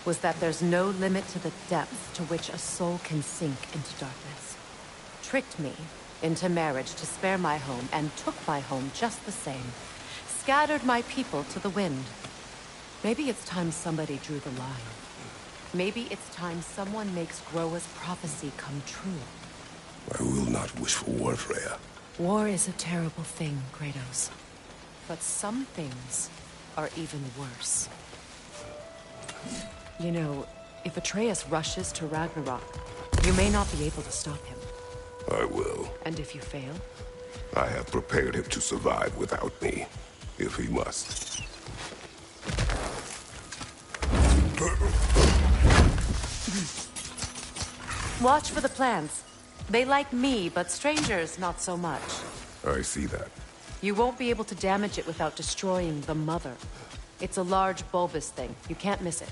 Speaker 9: was that there's no limit to the depth to which a soul can sink into darkness. Tricked me into marriage to spare my home and took my home just the same. Scattered my people to the wind. Maybe it's time somebody drew the line. Maybe it's time someone makes Groa's prophecy come true.
Speaker 2: I will not wish for war, Freya.
Speaker 9: War is a terrible thing, Kratos. But some things are even worse. You know, if Atreus rushes to Ragnarok, you may not be able to stop him.
Speaker 2: I will.
Speaker 9: And if you fail?
Speaker 2: I have prepared him to survive without me, if he must.
Speaker 9: Watch for the plants. They like me, but strangers not so much.
Speaker 2: I see that.
Speaker 9: You won't be able to damage it without destroying the mother. It's a large bulbous thing. You can't miss it.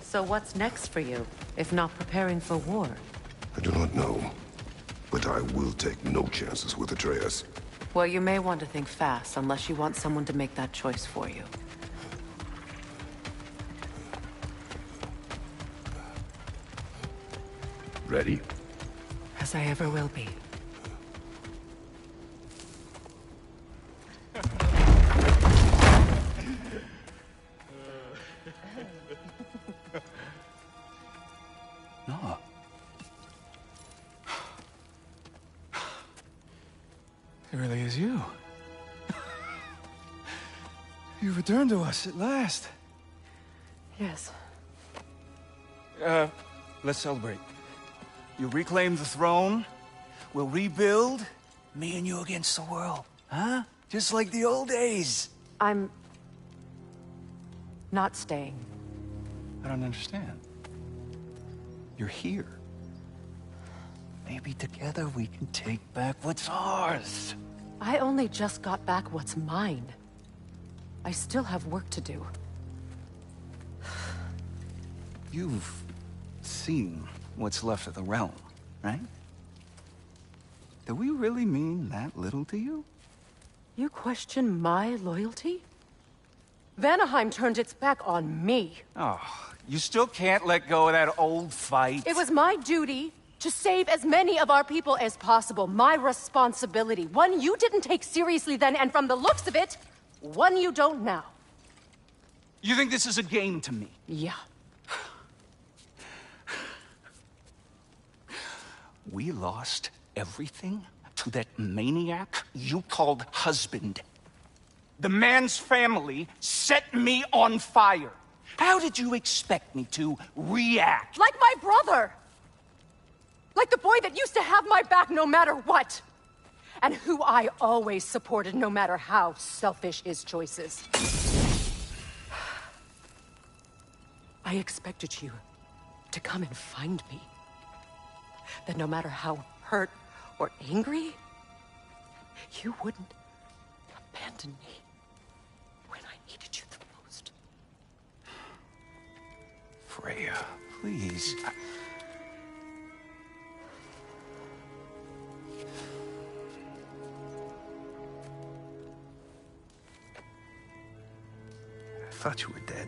Speaker 9: So what's next for you, if not preparing for war?
Speaker 2: I do not know, but I will take no chances with Atreus.
Speaker 9: Well, you may want to think fast, unless you want someone to make that choice for you.
Speaker 2: Ready?
Speaker 9: As I ever will be.
Speaker 10: It really is you. You've returned to us at last.
Speaker 9: Yes.
Speaker 6: Let's celebrate. You reclaim the throne, we'll rebuild, me and you against the world. Huh? Just like the old days.
Speaker 9: I'm... not staying.
Speaker 6: I don't understand. You're here. Maybe together we can take back what's ours.
Speaker 9: I only just got back what's mine. I still have work to do.
Speaker 6: You've seen what's left of the realm, right? Do we really mean that little to you?
Speaker 9: You question my loyalty? Vanaheim turned its back on me.
Speaker 6: Oh, you still can't let go of that old fight?
Speaker 9: It was my duty to save as many of our people as possible. My responsibility. One you didn't take seriously then, and from the looks of it, one you don't now.
Speaker 6: You think this is a game to me?
Speaker 9: Yeah.
Speaker 6: We lost everything to that maniac you called husband. The man's family set me on fire. How did you expect me to react?
Speaker 9: Like my brother! Like the boy that used to have my back no matter what! And who I always supported no matter how selfish his choices. I expected you to come and find me. That no matter how hurt or angry, you wouldn't abandon me when I needed you the most.
Speaker 6: Freya, please. I thought you were dead.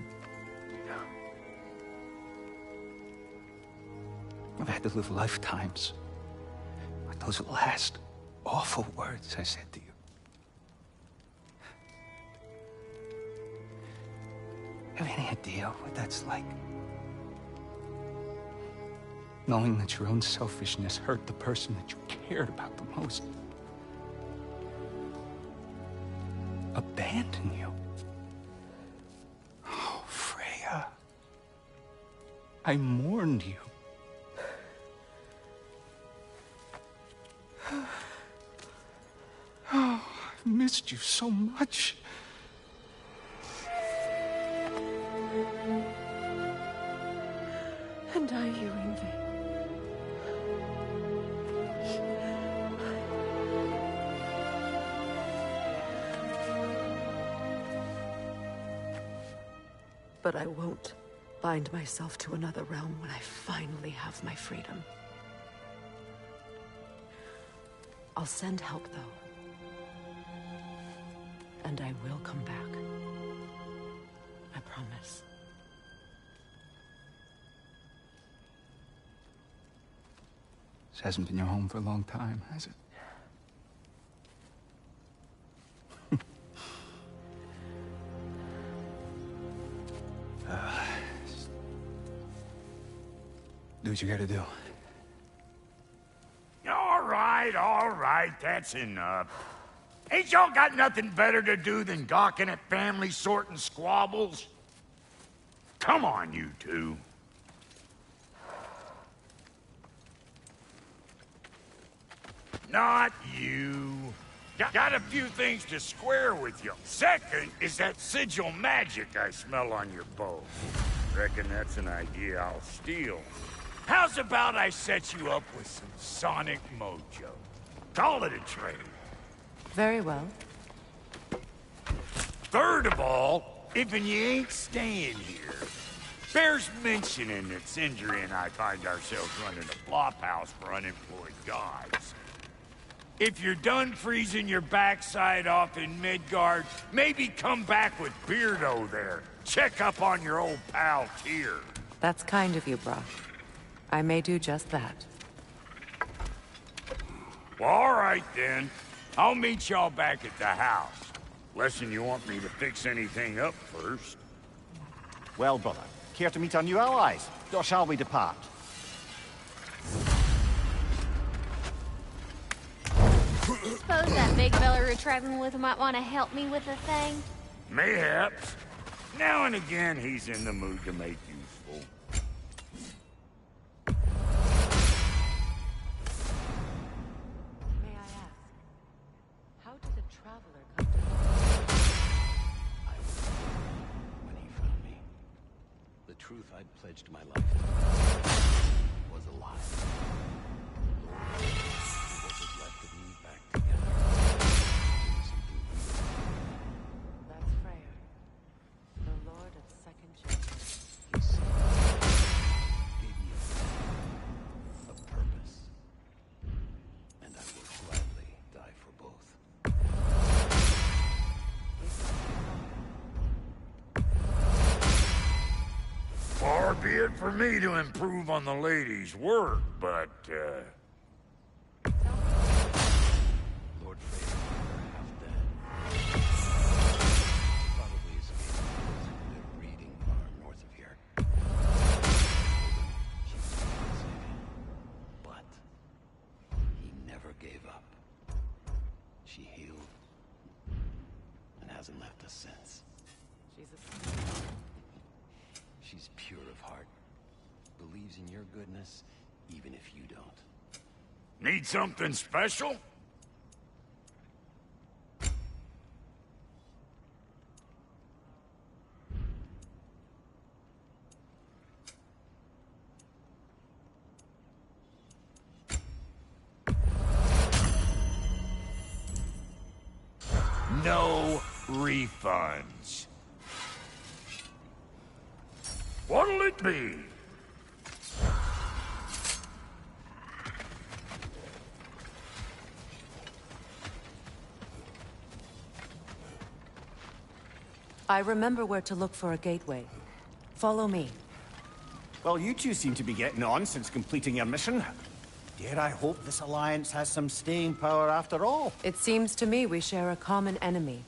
Speaker 6: I've had to live lifetimes with those last awful words I said to you. Have any idea what that's like? Knowing that your own selfishness hurt the person that you cared about the most. Abandon you. Oh, Freya. I mourned you. Oh, I've missed you so much.
Speaker 9: And I you, Ingvi. But I won't bind myself to another realm when I finally have my freedom. I'll send help, though. And I will come back. I promise.
Speaker 6: This hasn't been your home for a long time, has it? Do what you gotta do.
Speaker 5: All right, that's enough. Ain't y'all got nothing better to do than gawking at family sorting squabbles? Come on, you two. Not you. Got a few things to square with you. Second is that sigil magic I smell on your bow. Reckon that's an idea I'll steal. How's about I set you up with some sonic mojo? Call it a trade.
Speaker 9: Very well.
Speaker 5: Third of all, if you ain't staying here, bears mentioning that Sindri and I find ourselves running a flop house for unemployed gods. If you're done freezing your backside off in Midgard, maybe come back with Beardo there. Check up on your old pal Tyr.
Speaker 9: That's kind of you, Brock. I may do just that.
Speaker 5: Well, all right then. I'll meet y'all back at the house. Lesson you want me to fix anything up first.
Speaker 6: Well, brother, care to meet our new allies? Or shall we depart?
Speaker 11: Suppose that big fella we're traveling with might want to help me with a thing.
Speaker 5: Mayhaps. Now and again, he's in the mood to make useful.
Speaker 9: May I ask, how did the traveler come to
Speaker 12: I was there when he found me. The truth I'd pledged my life to was a lie. Lord, what was left of me back together. Doing something real.
Speaker 9: That's Freyr, the Lord of Second Chances.
Speaker 12: He saved me. Gave me a purpose. And I will gladly die for both.
Speaker 5: Far be it for me to improve on the lady's work, but,
Speaker 12: Lord Freyr, half dead. Probably escaped from those who did a breeding farm north of here. She was trying to save him, but he never gave up. She healed and hasn't left us since.
Speaker 9: She's a...
Speaker 12: She's pure of heart, believes in your goodness, even if you don't.
Speaker 5: need something special? No refunds. What'll it be?
Speaker 9: I remember where to look for a gateway. Follow me.
Speaker 13: Well, you two seem to be getting on since completing your mission. Dare I hope this alliance has some staying power after all?
Speaker 9: It seems to me we share a common enemy.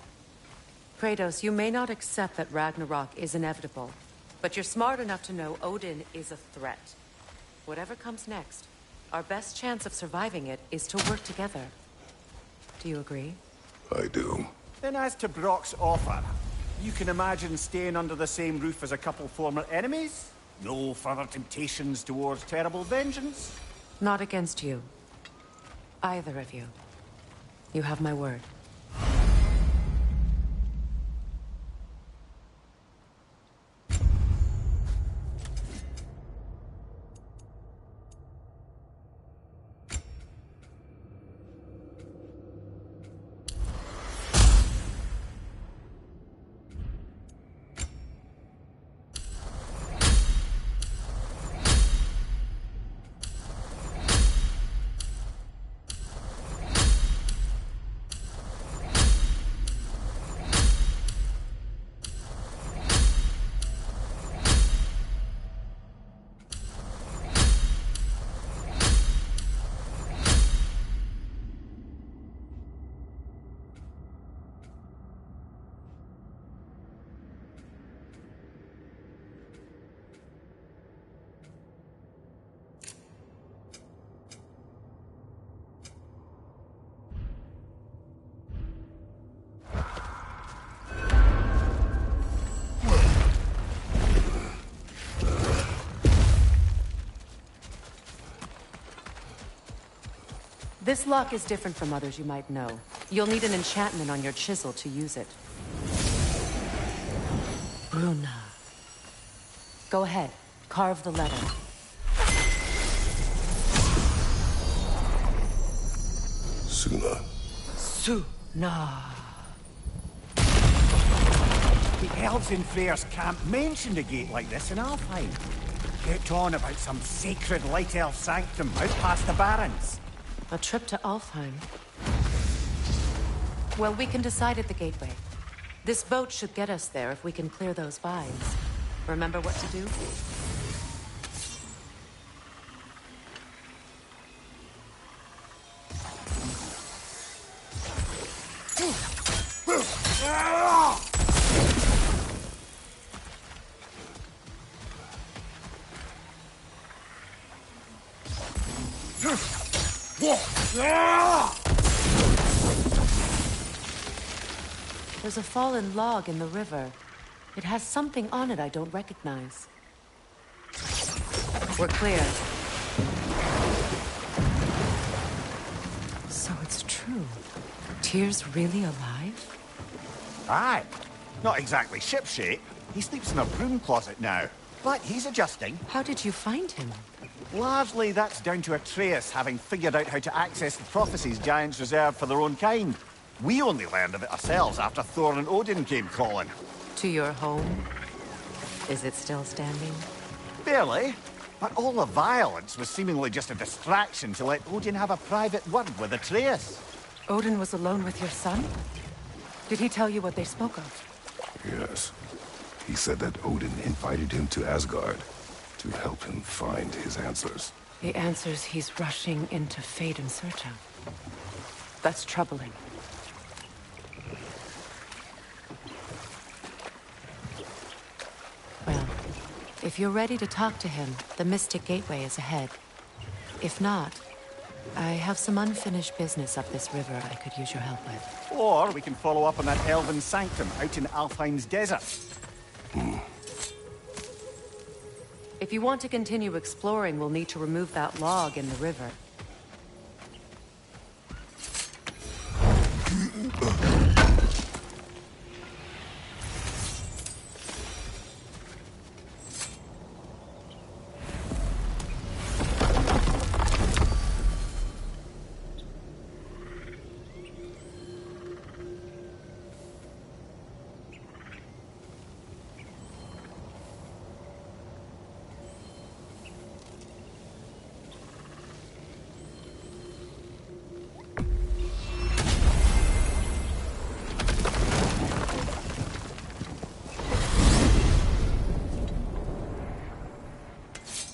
Speaker 9: Kratos, you may not accept that Ragnarok is inevitable, but you're smart enough to know Odin is a threat. Whatever comes next, our best chance of surviving it is to work together. Do you agree?
Speaker 2: I do.
Speaker 13: Then as to Brock's offer, you can imagine staying under the same roof as a couple former enemies? No further temptations towards terrible vengeance?
Speaker 9: Not against you. Either of you. You have my word. This lock is different from others you might know. You'll need an enchantment on your chisel to use it. Bruna. Go ahead. Carve the letter.
Speaker 2: Suna.
Speaker 9: Suna.
Speaker 13: The elves in Freyr's camp mentioned a gate like this in Alfheim. Kept on about some sacred light elf sanctum out past the Barrens.
Speaker 9: A trip to Alfheim. Well, we can decide at the gateway. This boat should get us there if we can clear those vines. Remember what to do? There's a fallen log in the river. It has something on it I don't recognize. We're clear. So it's true. Tyr's really alive?
Speaker 13: Aye. Not exactly shipshape. He sleeps in a broom closet now. But he's adjusting.
Speaker 9: How did you find him?
Speaker 13: Largely, that's down to Atreus having figured out how to access the prophecies giants reserve for their own kind. We only learned of it ourselves after Thor and Odin came calling.
Speaker 9: To your home? Is it still standing?
Speaker 13: Barely. But all the violence was seemingly just a distraction to let Odin have a private word with Atreus.
Speaker 9: Odin was alone with your son? Did he tell you what they spoke of?
Speaker 2: Yes. He said that Odin invited him to Asgard to help him find his answers.
Speaker 9: The answers he's rushing into fate in search of. That's troubling. Well, if you're ready to talk to him, the Mystic Gateway is ahead. If not, I have some unfinished business up this river I could use your help with.
Speaker 13: Or we can follow up on that elven sanctum out in Alfheim's desert.
Speaker 9: If you want to continue exploring, we'll need to remove that log in the river.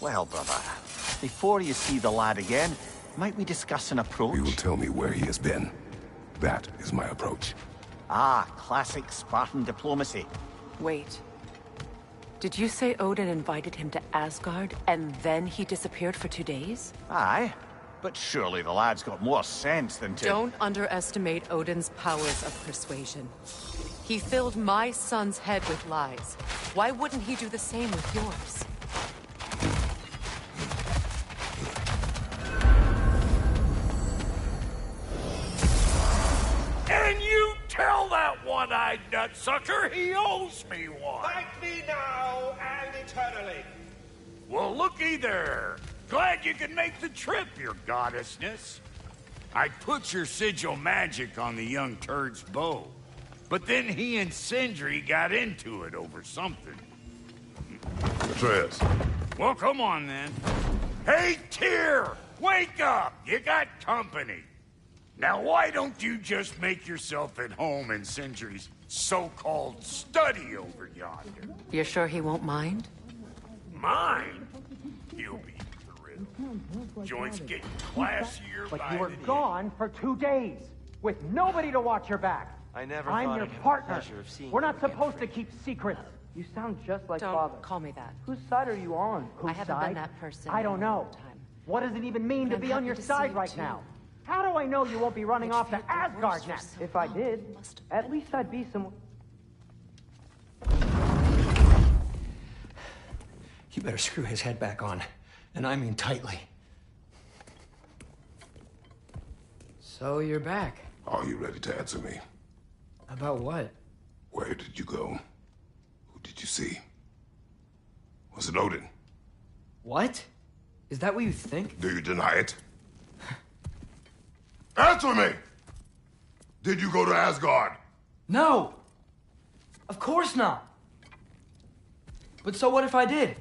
Speaker 13: Well, brother, before you see the lad again, might we discuss an approach?
Speaker 2: You will tell me where he has been. That is my approach.
Speaker 13: Ah, classic Spartan diplomacy.
Speaker 9: Wait. Did you say Odin invited him to Asgard, and then he disappeared for 2 days?
Speaker 13: Aye, but surely the lad's got more sense than to...
Speaker 9: Don't underestimate Odin's powers of persuasion. He filled my son's head with lies. Why wouldn't he do the same with yours?
Speaker 5: And you tell that one-eyed nutsucker he owes me one.
Speaker 14: Thank me now and eternally.
Speaker 5: Well, looky there. Glad you can make the trip, your goddessness. I put your sigil magic on the young turd's bow, but then he and Sindri got into it over something.
Speaker 2: Atreus.
Speaker 5: Well, come on then. Hey, Tyr! Wake up! You got company. Now, why don't you just make yourself at home in Sindri's so-called study over yonder?
Speaker 9: You're sure he won't mind?
Speaker 5: Mine? He'll be thrilled. Joint's getting classier
Speaker 15: But
Speaker 5: by
Speaker 15: you were
Speaker 5: the day.
Speaker 15: gone for 2 days, with nobody to watch your back.
Speaker 1: I never
Speaker 15: I'm
Speaker 1: thought
Speaker 15: your
Speaker 1: I'd have the
Speaker 15: partner.
Speaker 1: pleasure of seeing
Speaker 15: We're
Speaker 1: you
Speaker 15: not
Speaker 1: again,
Speaker 15: supposed to
Speaker 1: friend.
Speaker 15: keep secrets. You sound just like
Speaker 9: Don't
Speaker 15: father.
Speaker 9: call me that.
Speaker 15: Whose side are you on?
Speaker 9: I
Speaker 15: Whose
Speaker 9: haven't
Speaker 15: side?
Speaker 9: been that person
Speaker 15: I
Speaker 9: in
Speaker 15: don't
Speaker 9: a
Speaker 15: know.
Speaker 9: long time.
Speaker 15: What does it even mean
Speaker 9: But
Speaker 15: to
Speaker 9: I'm
Speaker 15: be on
Speaker 9: happy
Speaker 15: your
Speaker 9: to see
Speaker 15: side
Speaker 9: you
Speaker 15: right
Speaker 9: too.
Speaker 15: now? How do I know you won't be running
Speaker 9: Which
Speaker 15: off to
Speaker 9: felt the
Speaker 15: Asgard
Speaker 9: worst for
Speaker 15: next?
Speaker 9: so
Speaker 15: If I
Speaker 9: long.
Speaker 15: did,
Speaker 9: Must have
Speaker 15: at
Speaker 9: been.
Speaker 15: least I'd be some...
Speaker 1: You better screw his head back on, and I mean tightly. So you're back.
Speaker 2: Are you ready to answer me?
Speaker 1: About what?
Speaker 2: Where did you go? Who did you see? Was it Odin?
Speaker 1: What? Is that what you think?
Speaker 2: Do you deny it? Answer me! Did you go to Asgard?
Speaker 1: No! Of course not! But so what if I did?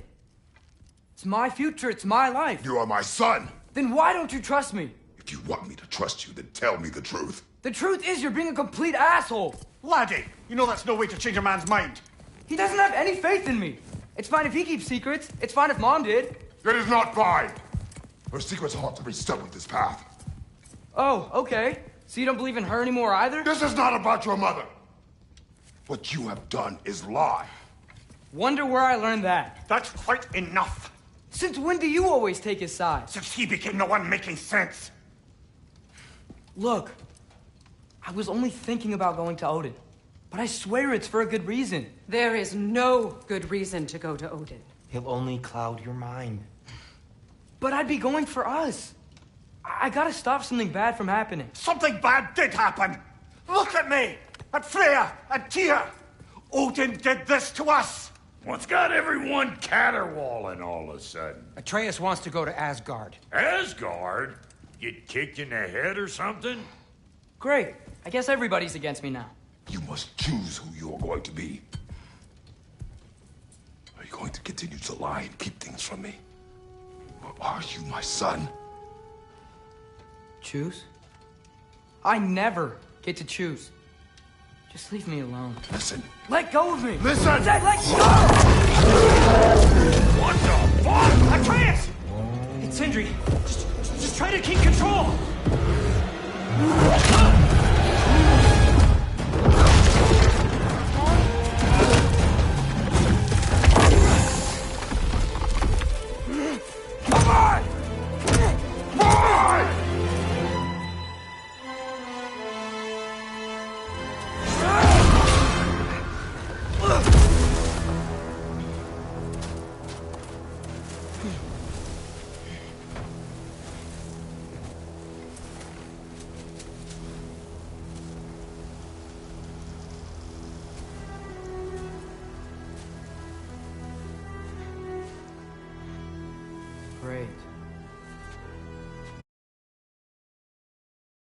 Speaker 1: It's my future, it's my life.
Speaker 2: You are my son!
Speaker 1: Then why don't you trust me?
Speaker 2: If you want me to trust you, then tell me the truth.
Speaker 1: The truth is you're being a complete asshole!
Speaker 13: Laddie, you know that's no way to change a man's mind.
Speaker 1: He doesn't have any faith in me. It's fine if he keeps secrets. It's fine if Mom did.
Speaker 2: It is not fine! Her secrets ought to be stuck with this path.
Speaker 1: Oh, okay. So you don't believe in her anymore either?
Speaker 2: This is not about your mother. What you have done is lie.
Speaker 1: Wonder where I learned that.
Speaker 13: That's quite enough.
Speaker 1: Since when do you always take his side?
Speaker 13: Since he became the one making sense.
Speaker 1: Look, I was only thinking about going to Odin. But I swear it's for a good reason.
Speaker 9: There is no good reason to go to Odin.
Speaker 16: He'll only cloud your mind.
Speaker 1: But I'd be going for us. I gotta stop something bad from happening.
Speaker 3: Something bad did happen! Look at me! At Freya! At Tyr! Odin did this to us!
Speaker 5: What's got everyone caterwauling all of a sudden?
Speaker 15: Atreus wants to go to Asgard.
Speaker 5: Asgard? Get kicked in the head or something?
Speaker 1: Great. I guess everybody's against me now.
Speaker 2: You must choose who you're going to be. Are you going to continue to lie and keep things from me? Or are you my son?
Speaker 1: Choose? I never get to choose. Just leave me alone.
Speaker 2: Listen.
Speaker 1: Let go of me!
Speaker 2: Listen!
Speaker 1: Let go!